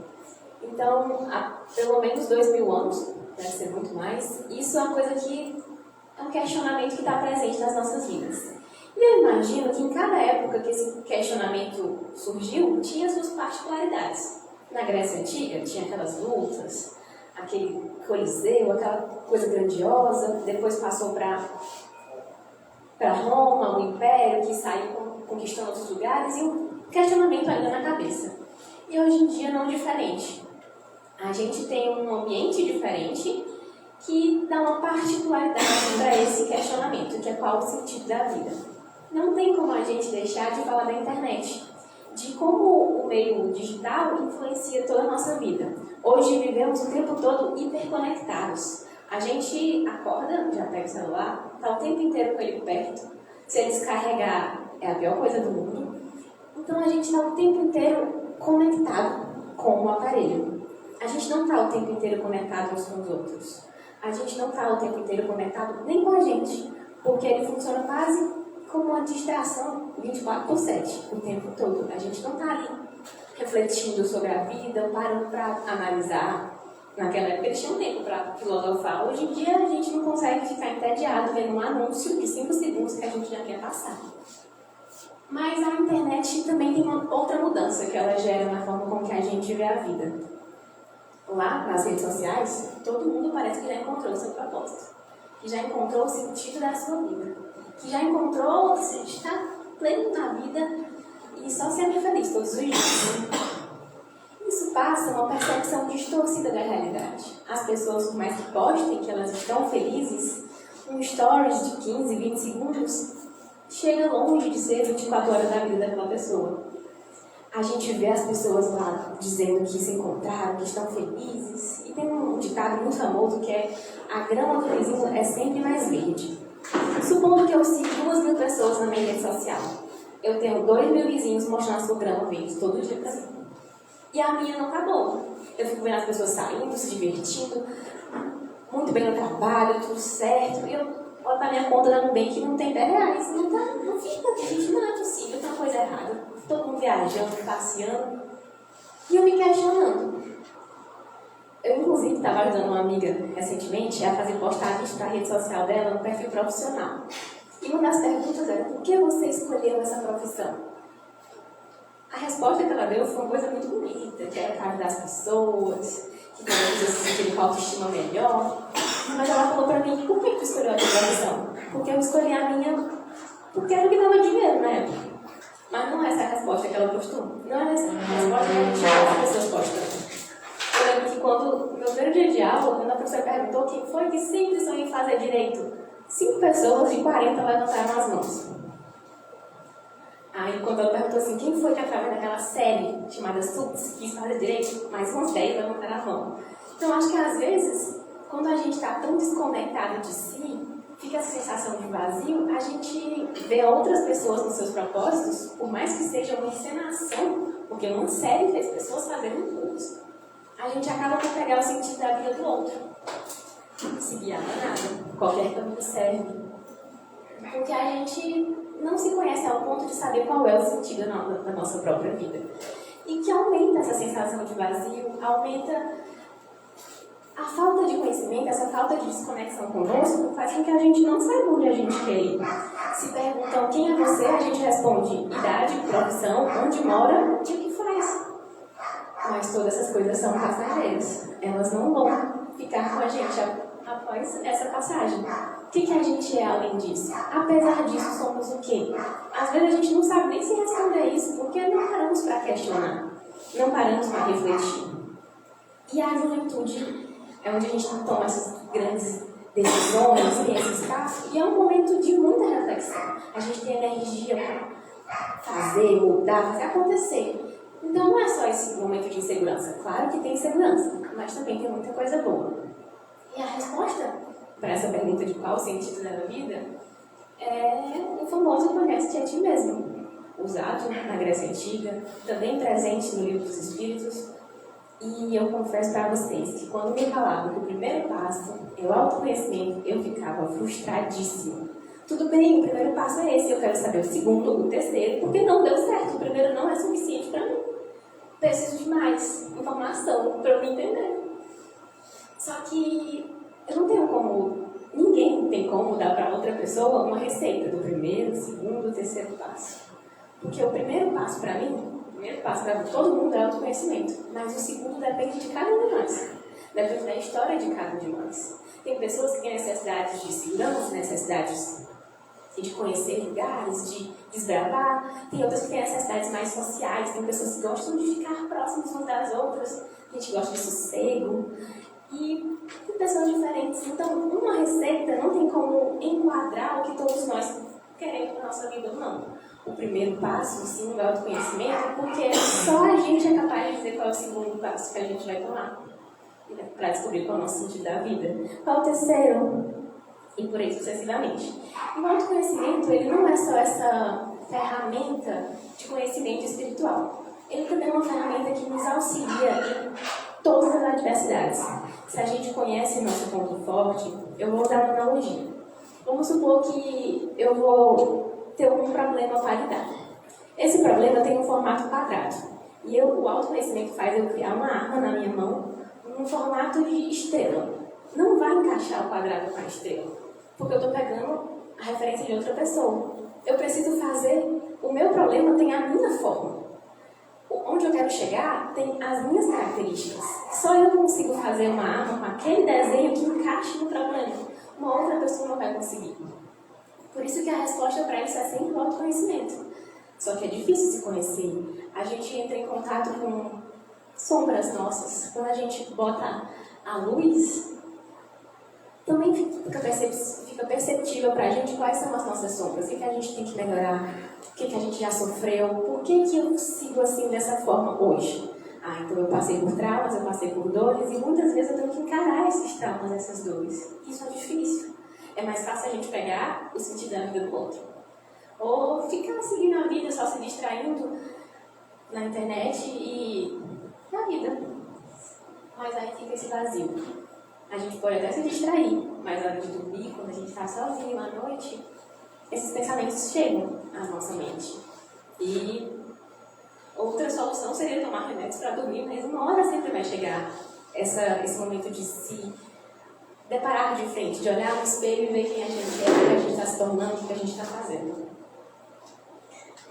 Então, há pelo menos 2000 anos, deve ser muito mais, isso é uma coisa que é um questionamento que está presente nas nossas vidas. E eu imagino que em cada época que esse questionamento surgiu, tinha suas particularidades. Na Grécia Antiga, tinha aquelas lutas, aquele coliseu, aquela coisa grandiosa, depois passou para Roma, o Império, que saiu conquistando outros lugares, e o questionamento ainda na cabeça. E hoje em dia não é diferente. A gente tem um ambiente diferente que dá uma particularidade para esse questionamento, que é qual o sentido da vida. Não tem como a gente deixar de falar da internet, de como o meio digital influencia toda a nossa vida. Hoje vivemos o tempo todo hiperconectados. A gente acorda, já pega o celular, está o tempo inteiro com ele perto. Se ele descarregar, é a pior coisa do mundo. Então a gente está o tempo inteiro conectado com o aparelho. A gente não está o tempo inteiro conectado uns com os outros. A gente não está o tempo inteiro conectado nem com a gente, porque ele funciona quase como uma distração 24/7, o tempo todo. A gente não está ali refletindo sobre a vida, parando para analisar. Naquela época eles tinham tempo para filosofar. Hoje em dia a gente não consegue ficar entediado vendo um anúncio de 5 segundos que a gente já quer passar. Mas a internet também tem uma outra mudança que ela gera na forma como que a gente vê a vida. Lá nas redes sociais, todo mundo parece que já encontrou o seu propósito, que já encontrou o sentido da sua vida, que já encontrou se está pleno na vida e só sendo feliz todos os dias. Isso passa uma percepção distorcida da realidade. As pessoas, por mais que postem que elas estão felizes, um stories de 15, 20 segundos chega longe de ser 24 horas da vida daquela pessoa. A gente vê as pessoas lá dizendo que se encontraram, que estão felizes. E tem um ditado muito famoso que é: a grama do vizinho é sempre mais verde. Supondo que eu sigo 2.000 pessoas na minha rede social. Eu tenho 2.000 vizinhos mostrando a sua grama verde todo dia pra mim. E a minha não tá boa. Eu fico vendo as pessoas saindo, se divertindo, muito bem no trabalho, tudo certo. E eu olho pra minha conta da Nubank que não tem R$10. Não fica, gente, não é possível, tem uma coisa errada. Todo mundo viajando, passeando. E eu me questionando. Eu, inclusive, estava ajudando uma amiga recentemente a fazer postagens para a rede social dela no perfil profissional. E uma das perguntas era: por que você escolheu essa profissão? A resposta que ela deu foi uma coisa muito bonita, que era para ajudar as pessoas, que quando as pessoas se sentirem com a autoestima melhor. Mas ela falou para mim: por que tu escolheu a tua profissão? Porque eu escolhi a minha porque era o que dava dinheiro na época. Mas não é essa a resposta que ela postou. Não é essa a resposta que as pessoas postam. Eu lembro que quando, no meu primeiro dia de aula, quando a professora perguntou quem foi que sempre sonhou em fazer direito, 5 pessoas de 40 levantaram as mãos. Aí, quando ela perguntou assim, quem foi que através daquela série chamada Suits quis fazer direito, mais uns 10 levantaram a mão. Então, acho que às vezes, quando a gente está tão desconectado de si, fica essa sensação de vazio, a gente vê outras pessoas nos seus propósitos, por mais que seja uma encenação, porque uma série fez pessoas fazerem um curso, a gente acaba por pegar o sentido da vida do outro. Se guiar não é nada, qualquer caminho serve. Porque a gente não se conhece ao ponto de saber qual é o sentido da nossa própria vida. E que aumenta essa sensação de vazio, aumenta a falta de conhecimento, essa falta de desconexão conosco, faz com que a gente não saiba onde a gente quer ir. Se perguntam quem é você, a gente responde idade, profissão, onde mora e o que faz. Mas todas essas coisas são passageiras. Elas não vão ficar com a gente após essa passagem. O que a gente é além disso? Apesar disso, somos o quê? Às vezes a gente não sabe nem se responder isso, porque não paramos para questionar, não paramos para refletir. E a juventude é onde a gente toma essas grandes decisões, tem esse espaço, e é um momento de muita reflexão. A gente tem energia para fazer, mudar, fazer acontecer. Então não é só esse momento de insegurança. Claro que tem insegurança, mas também tem muita coisa boa. E a resposta para essa pergunta de qual o sentido da vida é o famoso conhece-te a ti mesmo, usado na Grécia Antiga, também presente no Livro dos Espíritos. E eu confesso para vocês que quando me falavam que o primeiro passo é o autoconhecimento, eu ficava frustradíssima. Tudo bem, o primeiro passo é esse, eu quero saber o segundo, o terceiro, porque não deu certo, o primeiro não é suficiente para mim. Preciso de mais. informação para eu me entender. Só que eu não tenho como, ninguém tem como dar para outra pessoa uma receita do primeiro, segundo, terceiro passo. Porque o primeiro passo para mim, o primeiro passo para todo mundo é autoconhecimento, mas o segundo depende de cada um de nós. Depende da história de cada um de nós. Tem pessoas que têm necessidades de segurança, necessidades de conhecer lugares, de desbravar. Tem outras que têm necessidades mais sociais. Tem pessoas que gostam de ficar próximas umas das outras. A gente gosta de sossego. E tem pessoas diferentes. Então, uma receita não tem como enquadrar o que todos nós queremos na nossa vida ou não. O primeiro passo, sim, é o autoconhecimento, porque só a gente é capaz de dizer qual é o segundo passo que a gente vai tomar para descobrir qual é o nosso sentido da vida. Qual é o terceiro? E por aí sucessivamente. E o autoconhecimento, ele não é só essa ferramenta de conhecimento espiritual. Ele também é uma ferramenta que nos auxilia em todas as adversidades. Se a gente conhece nosso ponto forte, eu vou usar uma analogia. Vamos supor que eu vou ter um problema para lidar. Esse problema tem um formato quadrado. E o autoconhecimento faz eu criar uma arma na minha mão num formato de estrela. Não vai encaixar o quadrado com a estrela, porque eu estou pegando a referência de outra pessoa. Eu preciso fazer, o meu problema tem a minha forma. Onde eu quero chegar tem as minhas características. Só eu consigo fazer uma arma com aquele desenho que encaixe no problema. Uma outra pessoa não vai conseguir. Por isso que a resposta para isso é sempre o autoconhecimento. Só que é difícil se conhecer. A gente entra em contato com sombras nossas. Quando a gente bota a luz, também fica perceptível para a gente quais são as nossas sombras, o que a gente tem que melhorar, o que a gente já sofreu, por que eu sigo assim dessa forma hoje. Então eu passei por traumas, eu passei por dores e muitas vezes eu tenho que encarar esses traumas, essas dores. Isso é difícil. É mais fácil a gente pegar o sentido da vida do outro. Ou ficar seguindo a vida, só se distraindo na internet e na vida. Mas aí fica esse vazio. A gente pode até se distrair, mas na hora de dormir, quando a gente está sozinho à noite, esses pensamentos chegam à nossa mente. E outra solução seria tomar remédios para dormir, mas uma hora sempre vai chegar esse momento de se deparar de frente, de olhar no espelho e ver quem a gente é, o que a gente está se tornando, o que a gente está fazendo.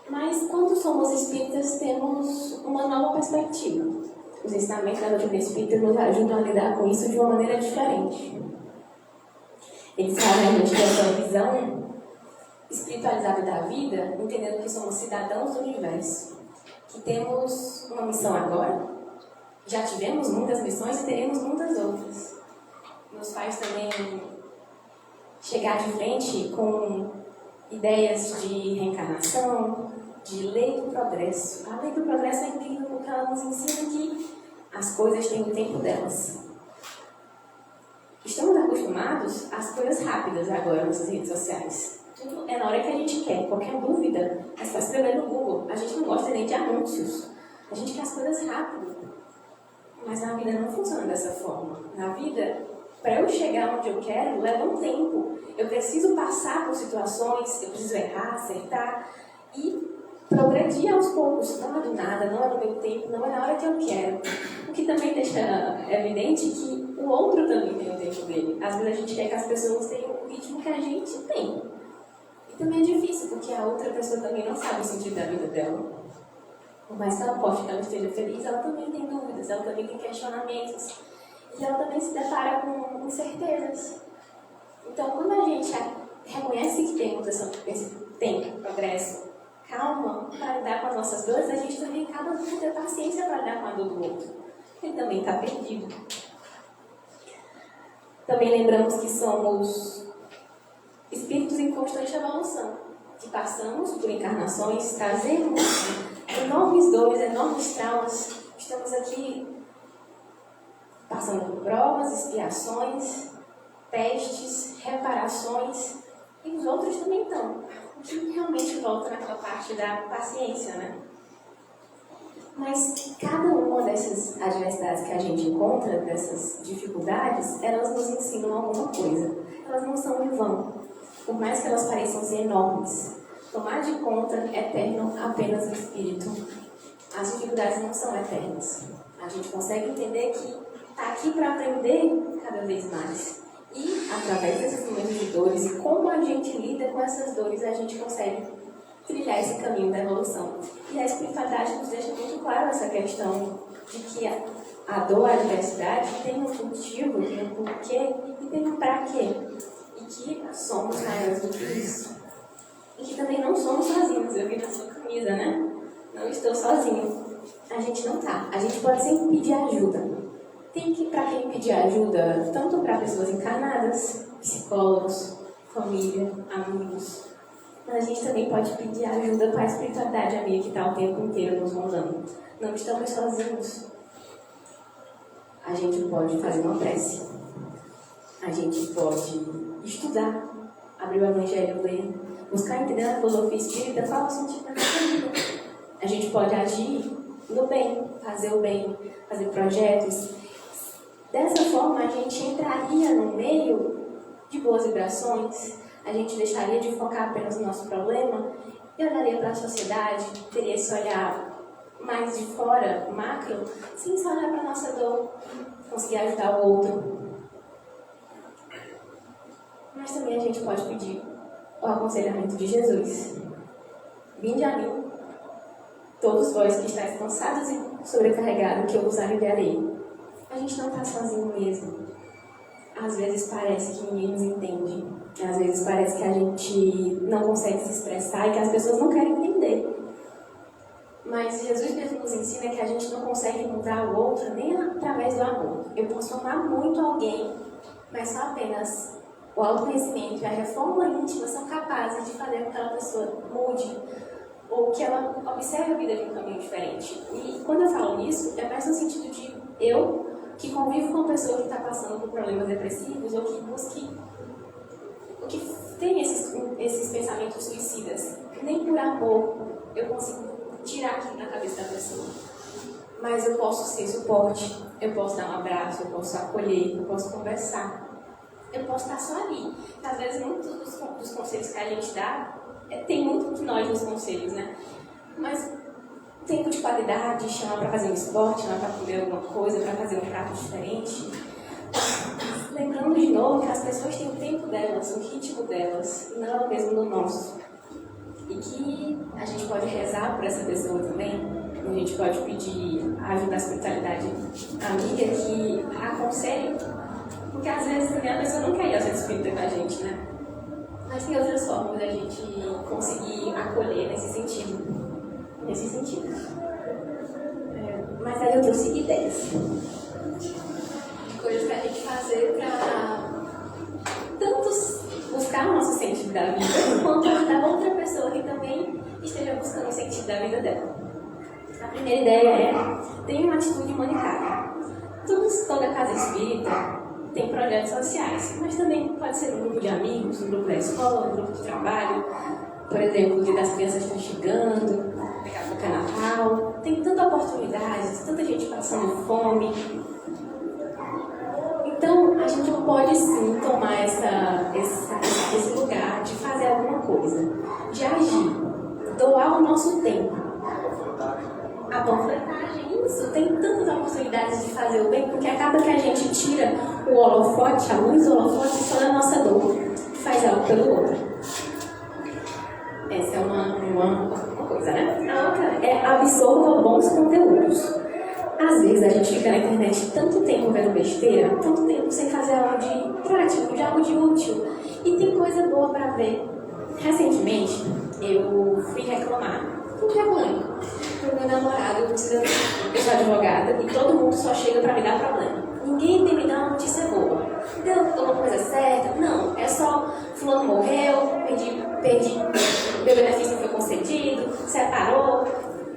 Mas quando somos espíritas, temos uma nova perspectiva. Os ensinamentos da doutrina espírita nos ajudam a lidar com isso de uma maneira diferente. Eles fazem a gente ter essa visão espiritualizada da vida, entendendo que somos cidadãos do universo, que temos uma missão agora, já tivemos muitas missões e teremos muitas outras. Nos faz também chegar de frente com ideias de reencarnação, de lei do progresso. A lei do progresso é incrível porque ela nos ensina que as coisas têm o tempo delas. Estamos acostumados às coisas rápidas agora nas redes sociais. Tudo é na hora que a gente quer. Qualquer dúvida é só escrever no Google. A gente não gosta nem de anúncios. A gente quer as coisas rápido. Mas na vida não funciona dessa forma. Na vida, para eu chegar onde eu quero, leva um tempo. Eu preciso passar por situações, eu preciso errar, acertar e progredir aos poucos. Não é do nada, não é no meu tempo, não é na hora que eu quero. O que também deixa evidente que o outro também tem o tempo dele. Às vezes a gente quer que as pessoas tenham o ritmo que a gente tem. E também é difícil, porque a outra pessoa também não sabe o sentido da vida dela. Por mais que ela poste que ela esteja feliz, ela também tem dúvidas, ela também tem questionamentos. E ela também se depara com incertezas. Então, quando a gente reconhece que temos esse tempo, progresso, calma para lidar com as nossas dores, a gente também acaba por ter paciência para lidar com a dor do outro. Ele também está perdido. Também lembramos que somos espíritos em constante evolução, que passamos por encarnações, trazemos enormes dores, enormes traumas. Estamos aqui passando por provas, expiações, testes, reparações, e os outros também estão. A gente realmente volta naquela parte da paciência, né? Mas cada uma dessas adversidades que a gente encontra, dessas dificuldades, elas nos ensinam alguma coisa. Elas não são em vão. Por mais que elas pareçam ser enormes, tomar de conta eterno apenas o espírito. as dificuldades não são eternas. A gente consegue entender que está aqui para aprender cada vez mais. E, através desses momentos de dores e como a gente lida com essas dores, a gente consegue trilhar esse caminho da evolução. E a espiritualidade nos deixa muito claro essa questão de que a dor, a adversidade tem um motivo, tem um porquê e tem um pra quê. E que somos maiores do que isso. E que também não somos sozinhos. Eu vi na sua camisa, né? Não estou sozinho. A gente não tá. A gente pode sempre pedir ajuda. Tem que, para quem pedir ajuda, tanto para pessoas encarnadas, psicólogos, família, amigos, mas a gente também pode pedir ajuda para a espiritualidade amiga que está o tempo inteiro nos rondando. Não estamos sozinhos. A gente pode fazer uma prece. A gente pode estudar, abrir o Evangelho, ler, buscar entender a filosofia espírita, qual é o sentido da nossa vida. A gente pode agir no bem, fazer o bem, fazer projetos. Dessa forma, a gente entraria no meio de boas vibrações, a gente deixaria de focar apenas no nosso problema e olharia para a sociedade, teria esse olhar mais de fora, macro, sem só olhar para a nossa dor, conseguir ajudar o outro. Mas também a gente pode pedir o aconselhamento de Jesus. Vinde a mim, todos vós que estáis cansados e sobrecarregados, que eu vos aliviarei. A gente não está sozinho mesmo. Às vezes parece que ninguém nos entende. Às vezes parece que a gente não consegue se expressar e que as pessoas não querem entender. Mas Jesus mesmo nos ensina que a gente não consegue mudar o outro nem através do amor. Eu posso amar muito alguém, mas só apenas o autoconhecimento e a reforma íntima são capazes de fazer com que aquela pessoa mude ou que ela observe a vida de um caminho diferente. E quando eu falo nisso, é mais no sentido de eu, que convivo com uma pessoa que está passando por problemas depressivos ou que tem esses pensamentos suicidas. Nem por amor eu consigo tirar aquilo da cabeça da pessoa. Mas eu posso ser suporte, eu posso dar um abraço, eu posso acolher, eu posso conversar. Eu posso estar só ali. Às vezes, muitos dos conselhos que a gente dá, tem muito de nós nos conselhos, né? Mas tempo de qualidade, chamar para fazer um esporte, chamar para comer alguma coisa, para fazer um prato diferente. Lembrando de novo que as pessoas têm o tempo delas, o ritmo delas, e não é o mesmo do nosso. E que a gente pode rezar por essa pessoa também, a gente pode pedir a ajuda da espiritualidade amiga que aconselhe, porque às vezes também a pessoa não quer ir ao centro espírita com a gente, né? Mas tem outras formas da gente conseguir acolher nesse sentido. Mas aí eu trouxe ideias de coisas pra gente fazer pra tanto buscar o nosso sentido da vida, quanto ajudar outra pessoa que também esteja buscando o sentido da vida dela. A primeira ideia é: tenha uma atitude humanitária. Toda casa espírita tem projetos sociais, mas também pode ser um grupo de amigos, um grupo da escola, um grupo de trabalho. Por exemplo, o Dia das Crianças está chegando, daqui a pouco é Natal. Tem tanta oportunidade, tanta gente passando fome. Então, a gente pode sim tomar esse lugar de fazer alguma coisa, de agir, doar o nosso tempo. A panfletagem, isso, tem tantas oportunidades de fazer o bem, porque acaba que a gente tira o holofote, a luz do holofote só da nossa dor, e faz algo pelo outro. Essa é uma coisa, né? A outra é absorva bons conteúdos. Às vezes a gente fica na internet tanto tempo vendo besteira, tanto tempo sem fazer algo de prático, de algo de útil. E tem coisa boa pra ver. Recentemente, eu fui reclamar. Fui reclamando pro meu namorado. Eu sou advogada e todo mundo só chega pra me dar problema. Ninguém tem me dar uma notícia boa. Deu alguma coisa certa? Não. É só fulano morreu, perdi, meu benefício não foi concedido, separou,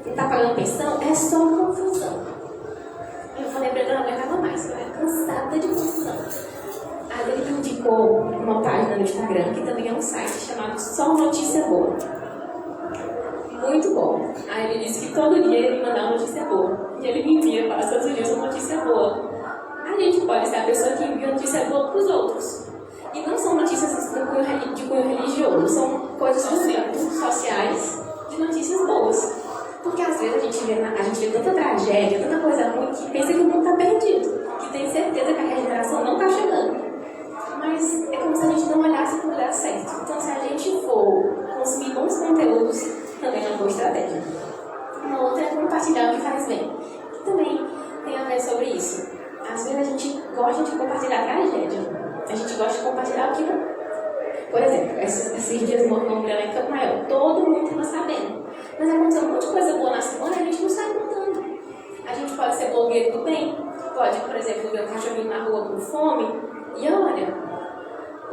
não tá pagando pensão. É só confusão. Eu falei pra ele, não aguentava mais, eu era cansada de confusão. Aí ele me indicou uma página no Instagram, que também é um site chamado Só Notícia Boa. Muito bom. Aí ele disse que todo dia ele me mandava uma notícia boa. E ele me envia para todos os dias uma notícia boa. A gente pode ser a pessoa que envia notícia boa para os outros. E não são notícias de cunho religioso, são coisas do centro, sociais, de notícias boas. Porque às vezes a gente vê tanta tragédia, tanta coisa ruim, que pensa que o mundo está perdido, que tem certeza que a regeneração não está chegando. Mas é como se a gente não olhasse para o lugar certo. Então, se a gente for consumir bons conteúdos, também é uma boa estratégia. Uma outra é compartilhar o que faz bem. Que também tem a ver sobre isso. Às vezes a gente gosta de compartilhar a tragédia. A gente gosta de compartilhar o que não. Por exemplo, esses dias morreu uma mulher lá em Campo Maior. Todo mundo estava sabendo. Mas aconteceu um monte de coisa boa na semana e a gente não sai contando. A gente pode ser blogueiro do bem. Pode, por exemplo, ver um cachorrinho na rua com fome. E olha,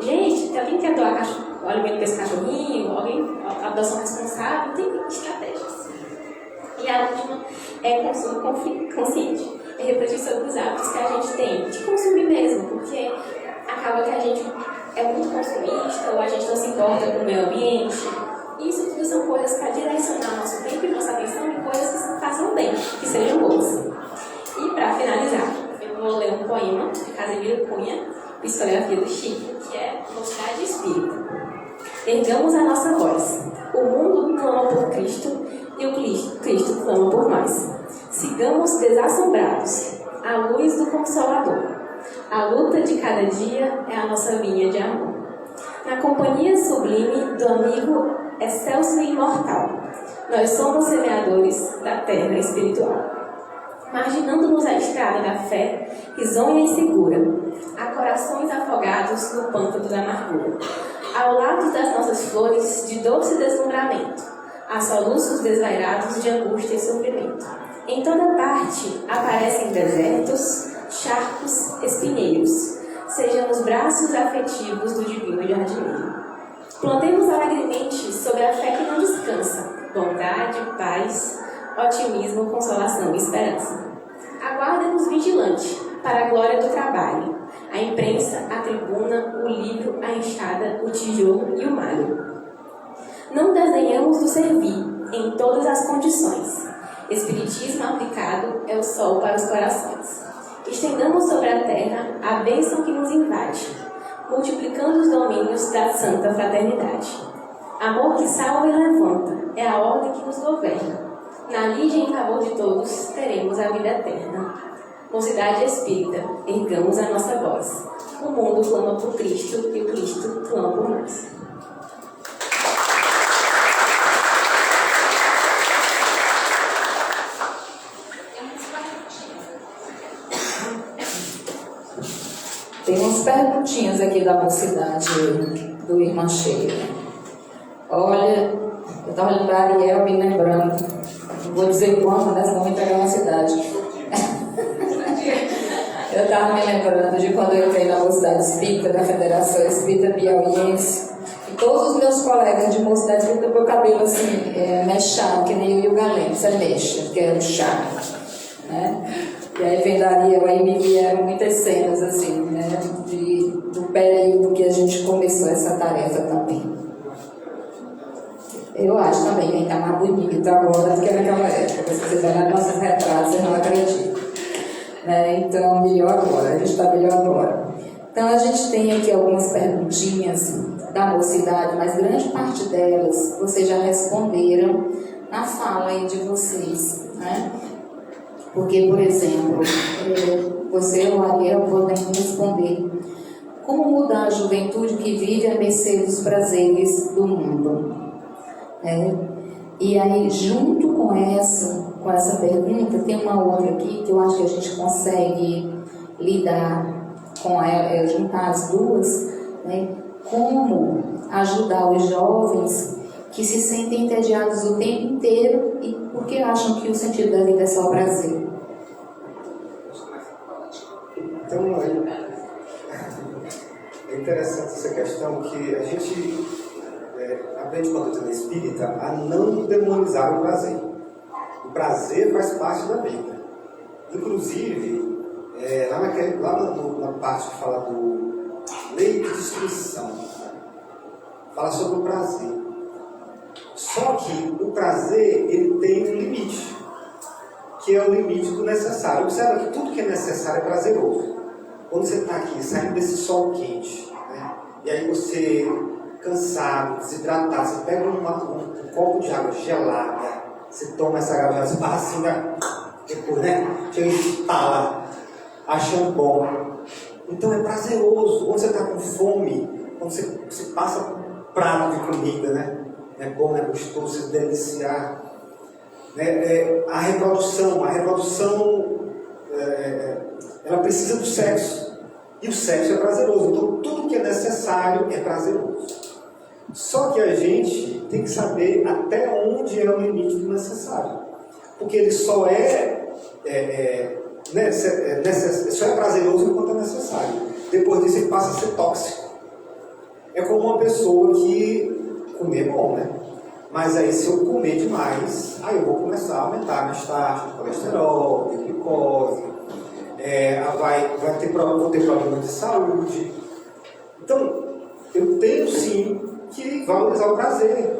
gente, alguém quer doar alimento para esse cachorrinho? Alguém, adoção responsável? Tem estratégias. E a última é consumo consciente. É refletir sobre os hábitos que a gente tem de consumir mesmo, porque acaba que a gente é muito consumista ou a gente não se importa com o meio ambiente. E isso tudo são coisas para direcionar nosso tempo e nossa atenção em coisas que façam bem, que sejam boas. E para finalizar, eu vou ler um poema de Casimiro Cunha, Psicografia do Chico, que é Mocidade Espírita. Ergamos a nossa voz. O mundo clama por Cristo e o Cristo clama por nós. Sigamos desassombrados, à luz do Consolador. A luta de cada dia é a nossa vinha de amor. Na companhia sublime do amigo excelso e imortal, nós somos semeadores da terra espiritual. Marginando-nos a estrada da fé, risonha e segura, há corações afogados no pântano da amargura. Ao lado das nossas flores de doce deslumbramento, há soluços desvairados de angústia e sofrimento. Em toda parte aparecem desertos, charcos, espinheiros. Sejam os braços afetivos do divino jardineiro. Plantemos alegremente sobre a fé que não descansa, bondade, paz, otimismo, consolação e esperança. Aguarda-nos vigilante para a glória do trabalho, a imprensa, a tribuna, o livro, a enxada, o tijolo e o malho. Não desenhamos do servir em todas as condições. Espiritismo aplicado é o sol para os corações. Estendamos sobre a terra a bênção que nos invade, multiplicando os domínios da santa fraternidade. Amor que salva e levanta é a ordem que nos governa. Na lide em favor de todos teremos a vida eterna. Mocidade espírita, ergamos a nossa voz. O mundo clama por Cristo e o Cristo clama por nós. Tem umas perguntinhas aqui da mocidade do Irmã Sheila. Olha, eu estava olhando para a Ariel me lembrando, não vou dizer quanto, mas vou entregar uma cidade. Eu estava me lembrando de quando eu entrei na Mocidade Espírita, da Federação Espírita Piauiense, e todos os meus colegas de Mocidade Espírita com o cabelo assim, mechado, que nem eu e o Galeno, você mexe, porque é o chá, né? E aí vem da Ariel, aí me vieram muitas cenas assim, né, do período que a gente começou essa tarefa também. Eu acho também que a gente está mais bonito agora do que naquela época. Se vocês olharem nossos retratos, vocês não acreditam. Né? Então, melhor agora, a gente está melhor agora. Então, a gente tem aqui algumas perguntinhas da mocidade, mas grande parte delas vocês já responderam na fala aí de vocês, né? Porque, por exemplo, você ou a Ariel podem responder: como mudar a juventude que vive a mercê dos prazeres do mundo? E aí, junto com essa pergunta, tem uma outra aqui que eu acho que a gente consegue lidar com ela, juntar as duas, né? Como ajudar os jovens que se sentem entediados o tempo inteiro e porque acham que o sentido da vida é só prazer. Então, é interessante essa questão que a gente aprende com a doutrina espírita a não demonizar o prazer. O prazer faz parte da vida. Inclusive, na parte que fala do lei de destruição, fala sobre o prazer. Só que o prazer, ele tem um limite, que é o limite do necessário. Observa que tudo que é necessário é prazeroso. Quando você está aqui, saindo desse sol quente, né? E aí você, cansado, desidratado, você pega um copo de água gelada, Você toma essa garrafa, você faz assim, né? Depois, né? Chega e tala, achando bom. Então é prazeroso. Quando você está com fome, quando você passa por um prato de comida, né? É bom, é gostoso, se deliciar. A reprodução, ela precisa do sexo. E o sexo é prazeroso. Então tudo que é necessário é prazeroso. Só que a gente tem que saber até onde é o limite do necessário. Porque ele só só é prazeroso enquanto é necessário. Depois disso ele passa a ser tóxico. É como uma pessoa que comer é bom, né? Mas aí se eu comer demais, aí eu vou começar a aumentar minhas taxas de colesterol, de glicose, vou ter problema de saúde. Então, eu tenho sim que valorizar o prazer.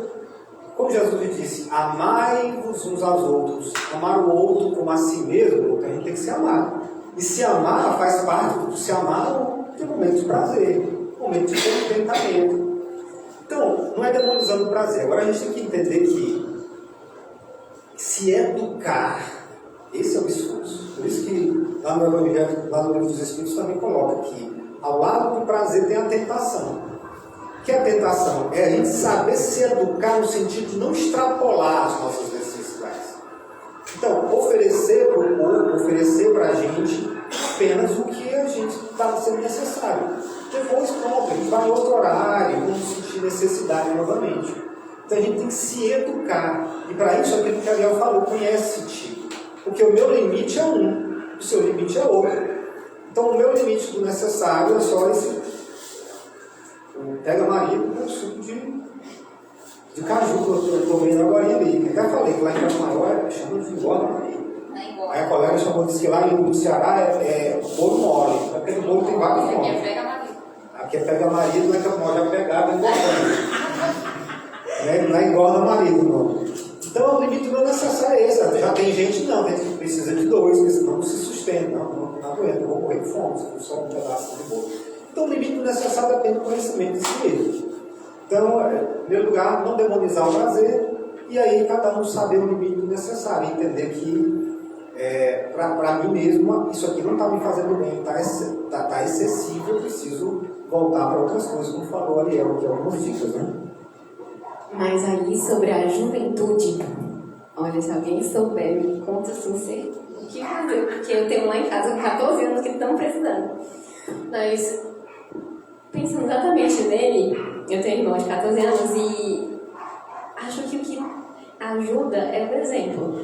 Como Jesus disse, amai-vos uns aos outros, amar o outro como a si mesmo, então a gente tem que se amar. E se amar faz parte do se amar tem momento de prazer, momento de contentamento. Então, não é demonizando o prazer. Agora a gente tem que entender que se educar, esse é o esforço. Por isso que lá no Evangelho, lá no Livro dos Espíritos também coloca que ao lado do prazer tem a tentação. O que é a tentação? É a gente saber se educar no sentido de não extrapolar as nossas necessidades. Então, oferecer para o corpo, oferecer para a gente apenas o que a gente está sendo necessário. Depois, pronto, a gente vai em outro horário, vamos sentir necessidade novamente. Então, a gente tem que se educar. E para isso, aquilo que a Ariel falou, conhece-te. Porque o meu limite é um, o seu limite é outro. Então, o meu limite do necessário é só esse. Pega marido com suco de caju que eu estou vendo agora ali. Eu até falei que lá em Campo Maior chama de engorda marido. Aí a colega chamou, disse que lá no Ceará é bolo mole. Porque no bolo tem vários nomes. Aqui é pega marido. Aqui é pega marido, lá em Campo Maior já pegava engordando. Não é engorda marido, não. Então o limite não é necessário esse. Já tem gente não, tem gente que precisa de dois, porque senão não se sustenta. Não aguenta, eu vou morrer de fome, se for só um pedaço de bolo. Então, o limite necessário depende do conhecimento de si mesmo. Então, em primeiro lugar, não demonizar o prazer, e aí cada um saber o limite necessário, entender que, para mim mesmo, isso aqui não está me fazendo bem, está excessivo, eu preciso voltar para outras coisas, como falou a Ariel, que é algumas dicas, né? Mas aí, sobre a juventude, olha, se alguém souber, me conta assim, sei o que fazer, porque eu tenho lá em casa 14 anos que estão precisando. Mas, pensando exatamente nele, eu tenho um irmão de 14 anos e acho que o que ajuda é o exemplo.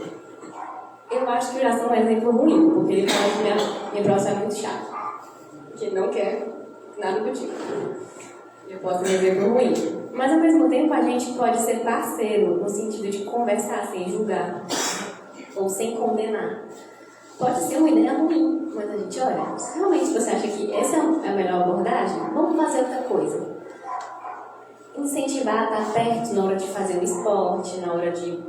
Eu acho que o Jason é um exemplo ruim, porque ele fala que minha próxima é muito chata, que não quer nada contigo. Eu posso ser um exemplo ruim. Mas, ao mesmo tempo, a gente pode ser parceiro, no sentido de conversar sem julgar, ou sem condenar. Pode ser uma ideia ruim, mas a gente olha, se realmente você acha que essa é a melhor abordagem, vamos fazer outra coisa. Incentivar a estar perto na hora de fazer o esporte, na hora de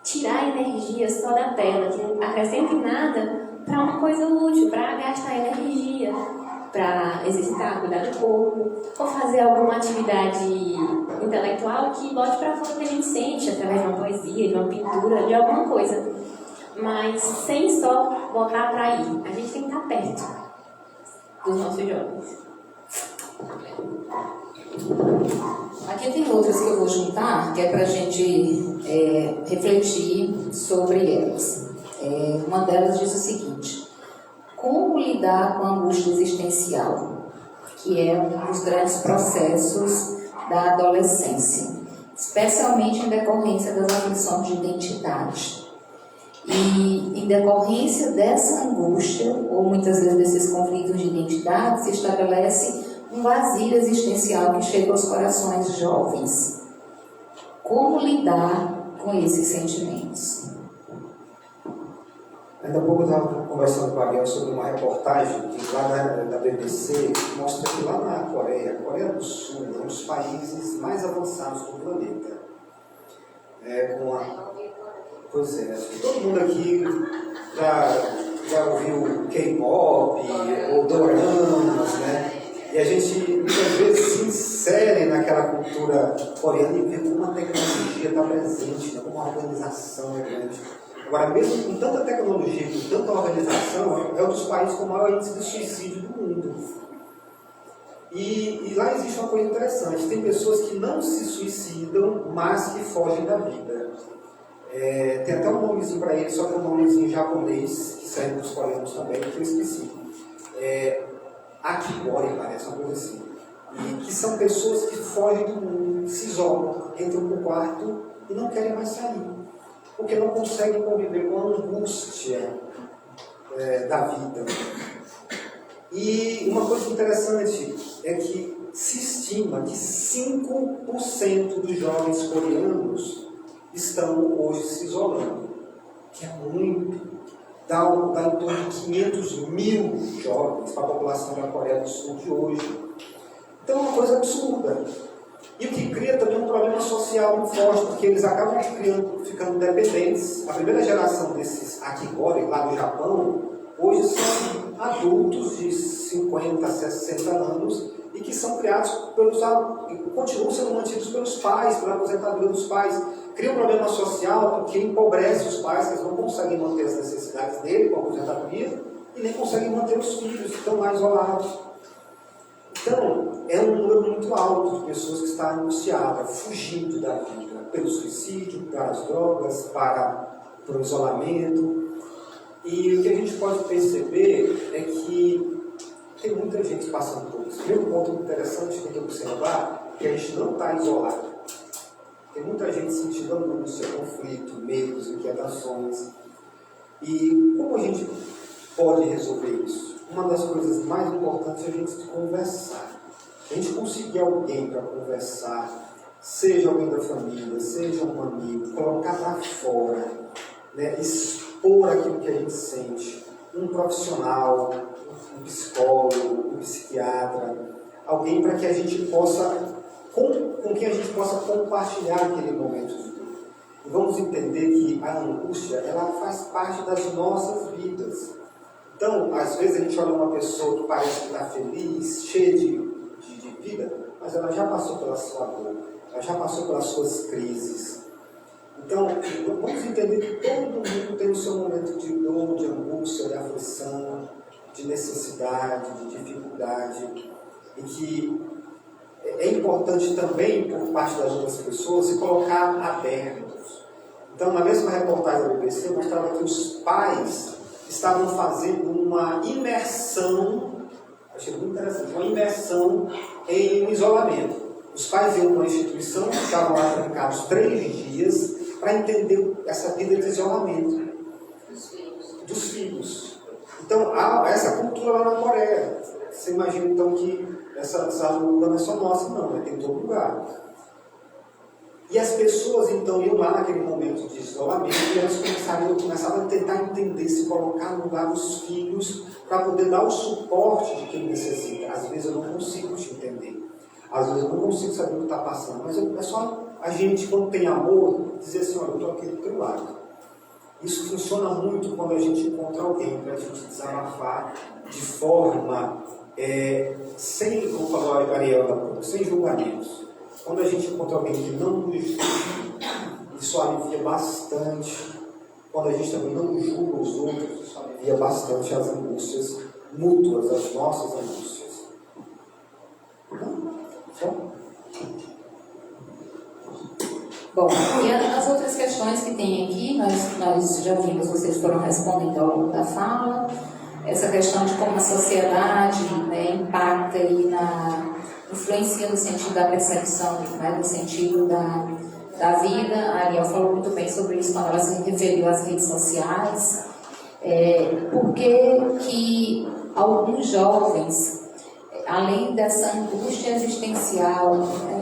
tirar energia só da tela, que não acrescenta em nada, para uma coisa útil, para gastar energia, para exercitar, cuidar do corpo, ou fazer alguma atividade intelectual que bote para fora o que a gente sente, através de uma poesia, de uma pintura, de alguma coisa. Mas sem só voltar para aí. A gente tem que estar perto dos nossos jovens. Aqui tem outras que eu vou juntar, que é para a gente refletir sobre elas. Uma delas diz o seguinte: como lidar com a angústia existencial, que é um dos grandes processos da adolescência, especialmente em decorrência das aflições de identidade. E em decorrência dessa angústia, ou muitas vezes desses conflitos de identidade, se estabelece um vazio existencial que chega aos corações jovens. Como lidar com esses sentimentos? Ainda há pouco eu estava conversando com a Ariel sobre uma reportagem que lá da BBC que mostra que lá na Coreia, a Coreia do Sul é um dos países mais avançados do planeta. Pois é, acho que todo mundo aqui já ouviu K-pop ou doramas, né? E a gente muitas vezes se insere naquela cultura coreana e vê como a tecnologia está presente, né? Como a organização é grande. Agora, mesmo com tanta tecnologia, com tanta organização, é um dos países com o maior índice de suicídio do mundo. E lá existe uma coisa interessante: tem pessoas que não se suicidam, mas que fogem da vida. Tem até um nomezinho para ele, só que é um nomezinho japonês, que serve para os coreanos também, que eu esqueci. Akigori, parece, uma coisa assim. E que são pessoas que fogem do mundo, se isolam, entram no quarto e não querem mais sair, porque não conseguem conviver com a angústia da vida. E uma coisa interessante é que se estima que 5% dos jovens coreanos estão hoje se isolando, que é muito. Dá em torno de 500 mil jovens para a população da Coreia do Sul de hoje. Então é uma coisa absurda. E o que cria também um problema social muito forte, porque eles acabam ficando dependentes. A primeira geração desses Akigori, lá do Japão, hoje são adultos de 50, 60 anos e que são criados continuam sendo mantidos pelos pais, pela aposentadoria dos pais. Cria um problema social porque empobrece os pais, que eles não conseguem manter as necessidades dele com a aposentadoria e nem conseguem manter os filhos, que estão mais isolados. Então, é um número muito alto de pessoas que estão angustiadas, fugindo da vida, pelo suicídio, para as drogas, para o isolamento. E o que a gente pode perceber é que tem muita gente passando por isso. Primeiro ponto interessante que tem que observar é que a gente não está isolado. Tem muita gente sentindo angústia, conflito, medos, inquietações. E como a gente pode resolver isso? Uma das coisas mais importantes é a gente conversar. A gente conseguir alguém para conversar, seja alguém da família, seja um amigo, colocar para fora, né? Expor aquilo que a gente sente. Um profissional, um psicólogo, um psiquiatra, alguém para que a gente possa, com quem a gente possa compartilhar aquele momento de dor. E vamos entender que a angústia, ela faz parte das nossas vidas. Então, às vezes a gente olha uma pessoa que parece que está feliz, cheia de vida, mas ela já passou pela sua dor, ela já passou pelas suas crises. Então, vamos entender que todo mundo tem o seu momento de dor, de angústia, de aflição, de necessidade, de dificuldade, e que é importante também, por parte das outras pessoas, se colocar abertos. Então, na mesma reportagem da BBC, mostrava que os pais estavam fazendo uma imersão, achei muito interessante, uma imersão em um isolamento. Os pais iam para uma instituição, estavam lá trancados 3 dias, para entender essa vida de isolamento dos filhos. Então, há essa cultura lá na Coreia. Você imagina, então, que essa luta não é só nossa, não, tem em todo lugar. E as pessoas, então, iam lá naquele momento de isolamento e elas começavam a tentar entender, se colocar no lugar dos filhos para poder dar o suporte de quem necessita. Às vezes eu não consigo te entender. Às vezes eu não consigo saber o que está passando. Mas é só a gente, quando tem amor, dizer assim: olha, eu estou aqui do teu lado. Isso funciona muito quando a gente encontra alguém para a gente desabafar de forma, sem, como falou a Ariel da pouco, sem julgamentos. Quando a gente encontra alguém que não nos julga, isso alivia bastante. Quando a gente também não julga os outros, isso alivia bastante as angústias mútuas, as nossas angústias. Bom, e as outras questões que tem aqui, nós já vimos, vocês foram respondendo ao longo da fala, essa questão de como a sociedade, né, impacta e influencia no sentido da percepção, né, no sentido da vida. A Ariel falou muito bem sobre isso quando ela se referiu às redes sociais. Por que alguns jovens, além dessa angústia existencial,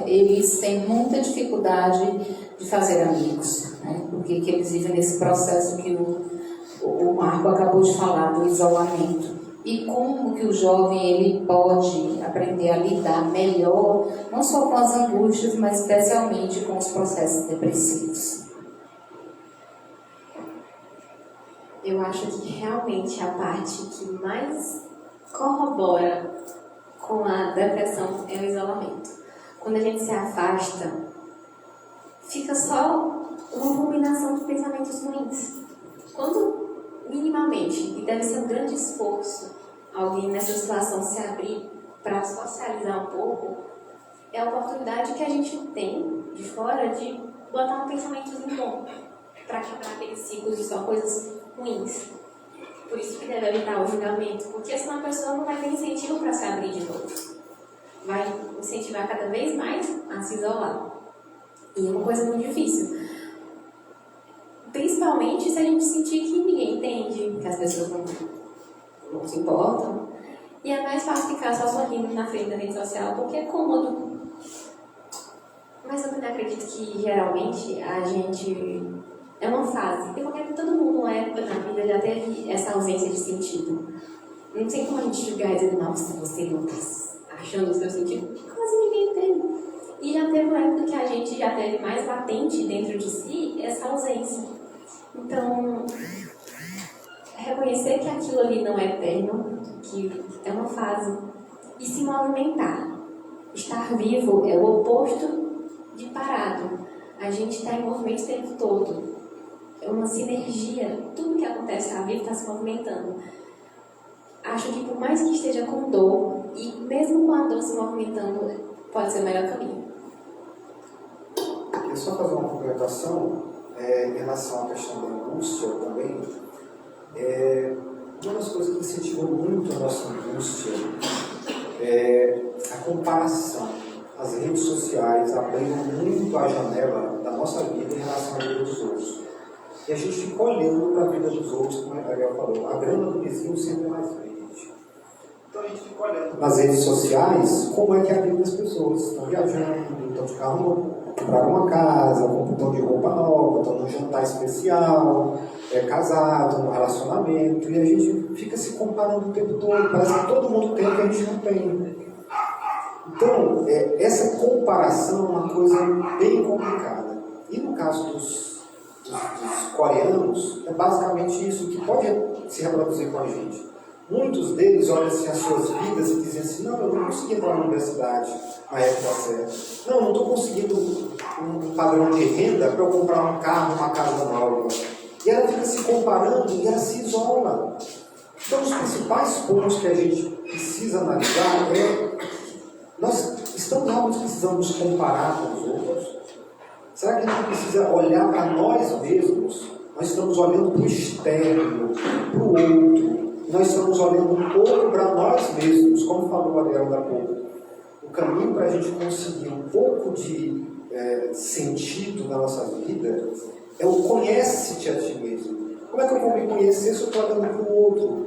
eles têm muita dificuldade de fazer amigos, né? Porque que eles vivem nesse processo que o Marco acabou de falar, do isolamento. E como que o jovem ele pode aprender a lidar melhor, não só com as angústias, mas especialmente com os processos depressivos. Eu acho que realmente a parte que mais corrobora com a depressão é o isolamento. Quando a gente se afasta, fica só uma combinação de pensamentos ruins. Quando, minimamente, e deve ser um grande esforço, alguém nessa situação se abrir para socializar um pouco, é a oportunidade que a gente tem de fora de botar um pensamentozinho bom para quebrar aqueles ciclos de só coisas ruins. Por isso que deve evitar o julgamento, porque senão a pessoa não vai ter incentivo para se abrir de novo. Vai incentivar cada vez mais a se isolar. E é uma coisa muito difícil. Principalmente se a gente sentir que ninguém entende, que as pessoas não se importam. E é mais fácil ficar só sorrindo na frente da rede social, porque é cômodo. Mas eu também acredito que, geralmente, a gente... É uma fase, porque todo mundo, uma época na vida, já teve essa ausência de sentido. Não tem como a gente julgar e dizer, nossa, você não está achando o seu sentido. Quase ninguém tem. E já teve uma época que a gente já teve mais latente dentro de si essa ausência. Então, reconhecer que aquilo ali não é eterno, que é uma fase, e se movimentar. Estar vivo é o oposto de parado. A gente está em movimento o tempo todo. É uma sinergia. Tudo que acontece na vida está se movimentando. Acho que por mais que esteja com dor, e mesmo com a dor se movimentando, pode ser o melhor caminho. Eu só fazer uma complementação em relação à questão da angústia também. Uma das coisas que incentivou muito a nossa angústia é a comparação. As redes sociais abriram muito a janela da nossa vida em relação à vida dos outros. E a gente fica olhando para a vida dos outros, como a Ariel falou, a grama do vizinho sempre é mais verde. Então a gente fica olhando nas redes sociais como é que é a vida das pessoas. Estão viajando, estão de carro novo, compraram uma casa, estão de roupa nova, estão num jantar especial, casado, num relacionamento, e a gente fica se comparando o tempo todo. Parece que todo mundo tem o que a gente não tem. Então, essa comparação é uma coisa bem complicada. E no caso dos coreanos, é basicamente isso que pode se reproduzir com a gente. Muitos deles olham assim as suas vidas e dizem assim, não, eu não consegui entrar na universidade na época certa. Não, não estou conseguindo um padrão de renda para eu comprar um carro, uma casa nova. E ela fica se comparando e ela se isola. Então, os principais pontos que a gente precisa analisar nós estamos realmente precisando nos comparar com os outros? Será que a gente precisa olhar para nós mesmos? Nós estamos olhando para o externo, para o outro. Nós estamos olhando um pouco para nós mesmos, como falou o Ariel há pouco. O caminho para a gente conseguir um pouco de sentido na nossa vida é o conhece-te a ti mesmo. Como é que eu vou me conhecer se eu estou olhando para o outro?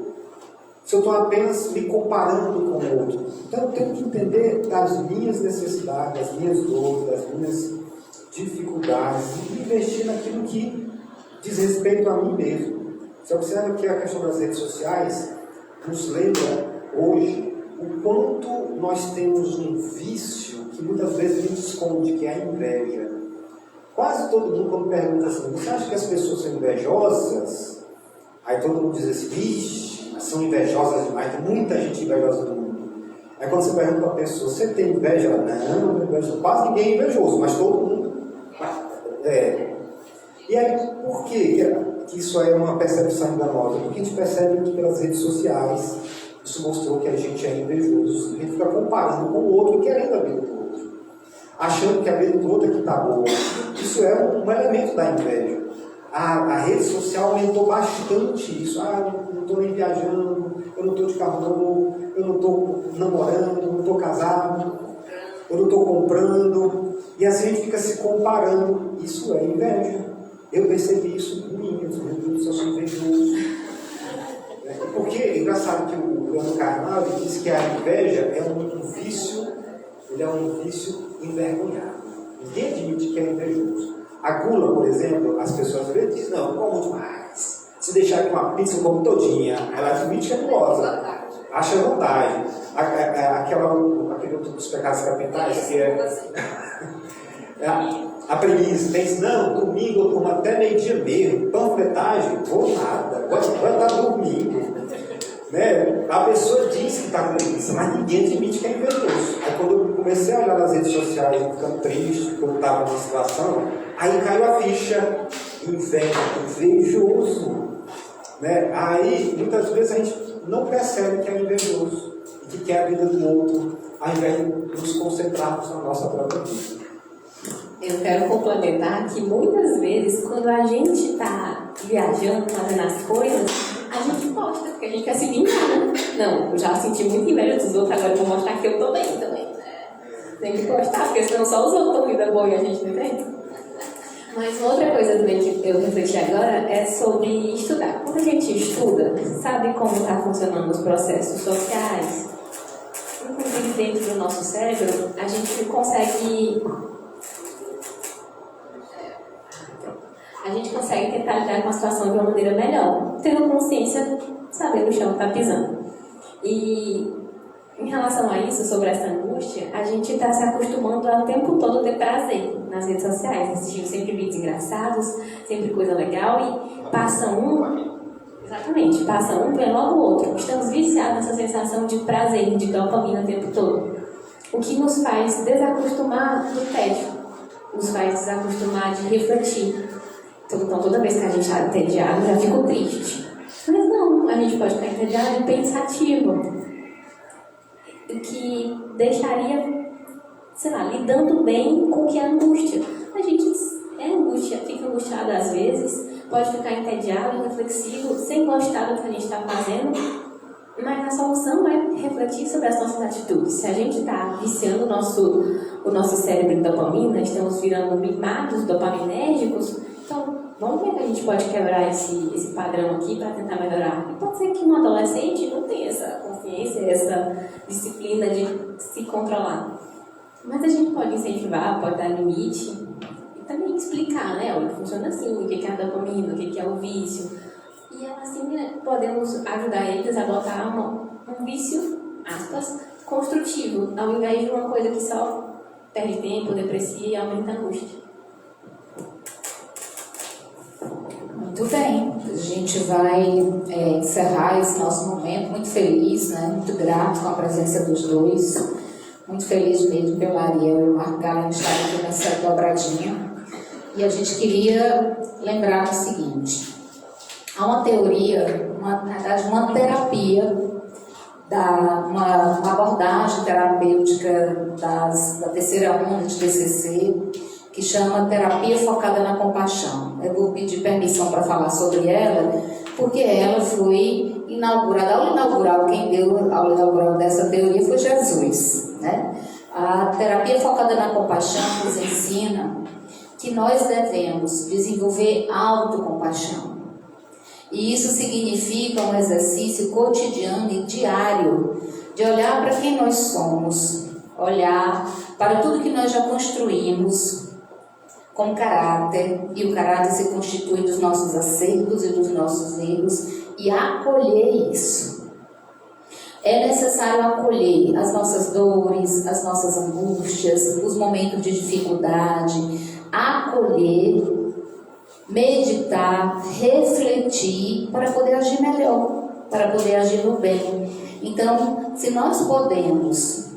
Se eu estou apenas me comparando com o outro? Então eu tenho que entender das minhas necessidades, das minhas dores, das minhas dificuldades e investir naquilo que diz respeito a mim mesmo. Você observa que a questão das redes sociais nos lembra hoje o quanto nós temos um vício que muitas vezes a gente esconde, que é a inveja. Quase todo mundo, quando pergunta assim, você acha que as pessoas são invejosas? Aí todo mundo diz assim, vixe, são invejosas demais, tem muita gente invejosa do mundo. Aí quando você pergunta para a pessoa, você tem inveja? Não, não inveja. Quase ninguém é invejoso, mas todo mundo. E aí, por que isso é uma percepção enganosa? Porque a gente percebe que pelas redes sociais isso mostrou que a gente é invejoso. A gente fica comparando com o outro e querendo a vida do outro. Achando que a vida do outro é que está boa. Isso é um elemento da inveja. A rede social aumentou bastante isso. Eu não estou nem viajando, eu não estou de carro novo, eu não estou namorando, eu não estou casado, eu não estou comprando. E assim a gente fica se comparando. Isso é inveja. Eu percebi isso em mim, eu sou invejoso. Porque é engraçado que o Leandro Carnal diz que a inveja é um vício, ele é um vício envergonhado. Ninguém admite que é invejoso. A gula, por exemplo, as pessoas às vezes dizem, não, eu como demais. Se deixar aqui uma pizza, eu como todinha. Ela admite que é gulosa. Acha vantagem. Aquele outro dos pecados capitais, que a preguiça, tem não, domingo eu durmo até meio-dia mesmo, panfletagem, vou nada, agora está dormindo. Né? a pessoa diz que está com preguiça, mas ninguém admite que é invejoso. Aí quando eu comecei a olhar nas redes sociais, ficando triste, que eu estava numa situação, aí caiu a ficha, invejoso. Né? Aí, muitas vezes, a gente não percebe que é invejoso e que quer a vida do outro, ao invés de nos concentrarmos na nossa própria vida. Eu quero complementar que muitas vezes, quando a gente está viajando, fazendo as coisas, a gente posta, porque a gente quer se vingar, né? Não, eu já senti muita inveja dos outros, agora eu vou mostrar que eu tô bem também. Tem que postar, porque senão só os outros estão vida boa e a gente não tem. Mas uma outra coisa também que eu refleti agora é sobre estudar. Quando a gente estuda, sabe como está funcionando os processos sociais? Inclusive dentro do nosso cérebro, a gente consegue tentar lidar com a situação de uma maneira melhor, tendo consciência, sabendo o chão que está pisando. E em relação a isso, sobre essa angústia, a gente está se acostumando ao tempo todo ter prazer nas redes sociais, assistindo sempre vídeos engraçados, sempre coisa legal, e passa um, vem logo o outro. Estamos viciados nessa sensação de prazer, de dopamina o tempo todo. O que nos faz desacostumar do tédio, nos faz desacostumar de refletir. Então toda vez que a gente está entediado, já fico triste. Mas não, a gente pode ficar entediado e pensativo. O que deixaria, lidando bem com o que é angústia. A gente fica angustiado às vezes, pode ficar entediado, reflexivo, sem gostar do que a gente está fazendo, mas a solução é refletir sobre as nossas atitudes. Se a gente está viciando o nosso cérebro em dopamina, estamos virando mimados dopaminérgicos, então vamos ver que a gente pode quebrar esse padrão aqui para tentar melhorar. E pode ser que um adolescente não tenha essa consciência, essa disciplina de se controlar. Mas a gente pode incentivar, pode dar limite e também explicar, né? Olha, funciona assim, o que é a dopamina, o que é o vício. E assim podemos ajudar eles a adotar um vício, aspas, construtivo, ao invés de uma coisa que só perde tempo, deprecia e aumenta a angústia. Muito bem, a gente vai encerrar esse nosso momento muito feliz, né? Muito grato com a presença dos dois, muito feliz mesmo pelo Ariel e o Marco Galeno estarem aqui nessa dobradinha. E a gente queria lembrar o seguinte: há uma teoria, uma terapia, uma abordagem terapêutica da terceira onda de TCC, que chama Terapia Focada na Compaixão. Eu vou pedir permissão para falar sobre ela, porque ela foi inaugurada. A aula inaugural, quem deu a aula inaugural dessa teoria foi Jesus, né? A Terapia Focada na Compaixão nos ensina que nós devemos desenvolver autocompaixão. E isso significa um exercício cotidiano e diário de olhar para quem nós somos, olhar para tudo que nós já construímos com caráter, e o caráter se constitui dos nossos acertos e dos nossos erros, e acolher isso. É necessário acolher as nossas dores, as nossas angústias, os momentos de dificuldade, acolher, meditar, refletir para poder agir melhor, para poder agir no bem. Então, se nós podemos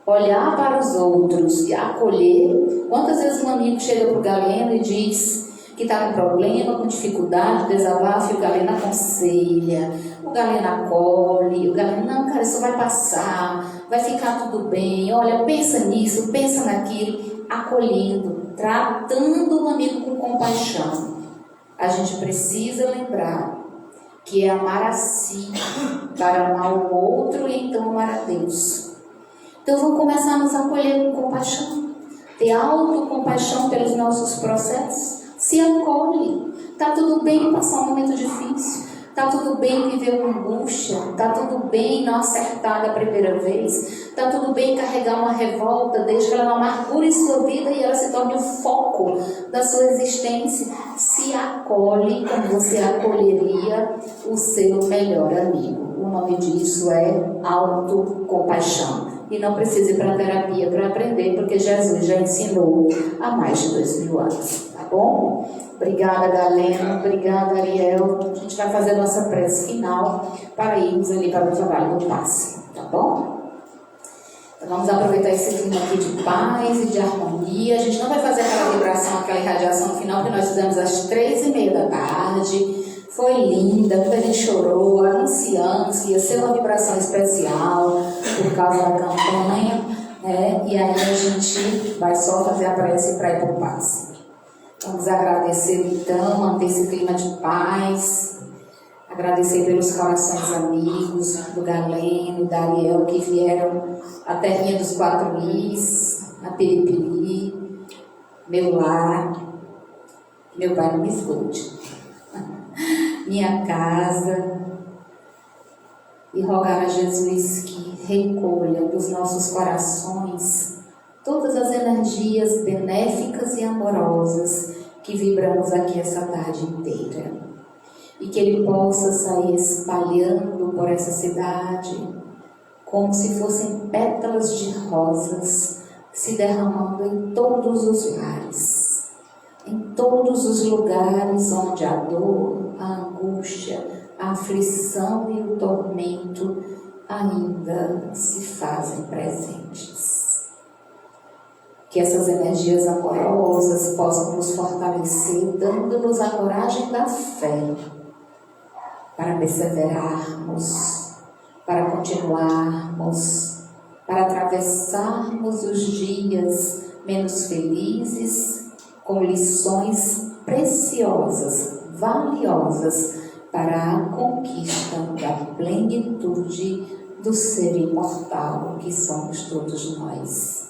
olhar para os outros e acolher, quantas vezes um amigo chega para o Galeno e diz que está com problema, com dificuldade, desabafo, e o Galeno aconselha, o Galeno acolhe, o Galeno, não, cara, isso vai passar, vai ficar tudo bem, olha, pensa nisso, pensa naquilo, acolhendo, tratando o amigo com compaixão. A gente precisa lembrar que é amar a si para amar o outro e então amar a Deus. Então vamos começar a nos acolher com compaixão, ter autocompaixão pelos nossos processos. Se acolhe, está tudo bem passar um momento difícil, está tudo bem viver uma angústia, está tudo bem não acertar da primeira vez, está tudo bem carregar uma revolta, desde que ela não amargure sua vida e ela se torne o foco da sua existência. Se acolhe como você acolheria o seu melhor amigo. O nome disso é autocompaixão. E não precisa ir para a terapia para aprender, porque Jesus já ensinou há mais de 2000 anos. bom? Obrigada, Galena. Obrigada, Ariel. A gente vai fazer a nossa prece final para irmos ali para o trabalho do passe, tá bom? Então vamos aproveitar esse clima aqui de paz e de harmonia. A gente não vai fazer aquela vibração, aquela irradiação no final, que nós fizemos às 3h30 da tarde. Foi linda, muita gente chorou, anunciamos que ia ser uma vibração especial por causa da campanha, né? E aí a gente vai só fazer a prece para ir para o passe. Vamos agradecer então, manter esse clima de paz, agradecer pelos corações amigos do Galeno e da Ariel que vieram à terrinha dos 4 Is, a Piripiri, meu lar, meu pai não me escute, minha casa, e rogar a Jesus que recolha dos nossos corações todas as energias benéficas e amorosas que vibramos aqui essa tarde inteira. E que Ele possa sair espalhando por essa cidade como se fossem pétalas de rosas se derramando em todos os lares, em todos os lugares onde a dor, a angústia, a aflição e o tormento ainda se fazem presentes. Que essas energias amorosas possam nos fortalecer, dando-nos a coragem da fé para perseverarmos, para continuarmos, para atravessarmos os dias menos felizes com lições preciosas, valiosas para a conquista da plenitude do ser imortal que somos todos nós.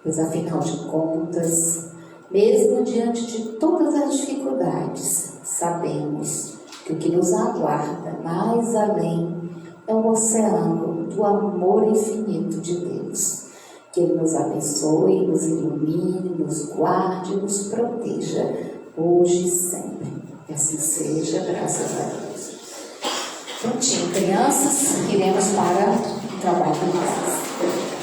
Pois afinal de contas, mesmo diante de todas as dificuldades, sabemos que o que nos aguarda mais além é o oceano do amor infinito de Deus. Que Ele nos abençoe, nos ilumine, nos guarde, nos proteja, hoje e sempre. Que assim seja, graças a Deus. Prontinho, crianças, iremos para o trabalho de vocês.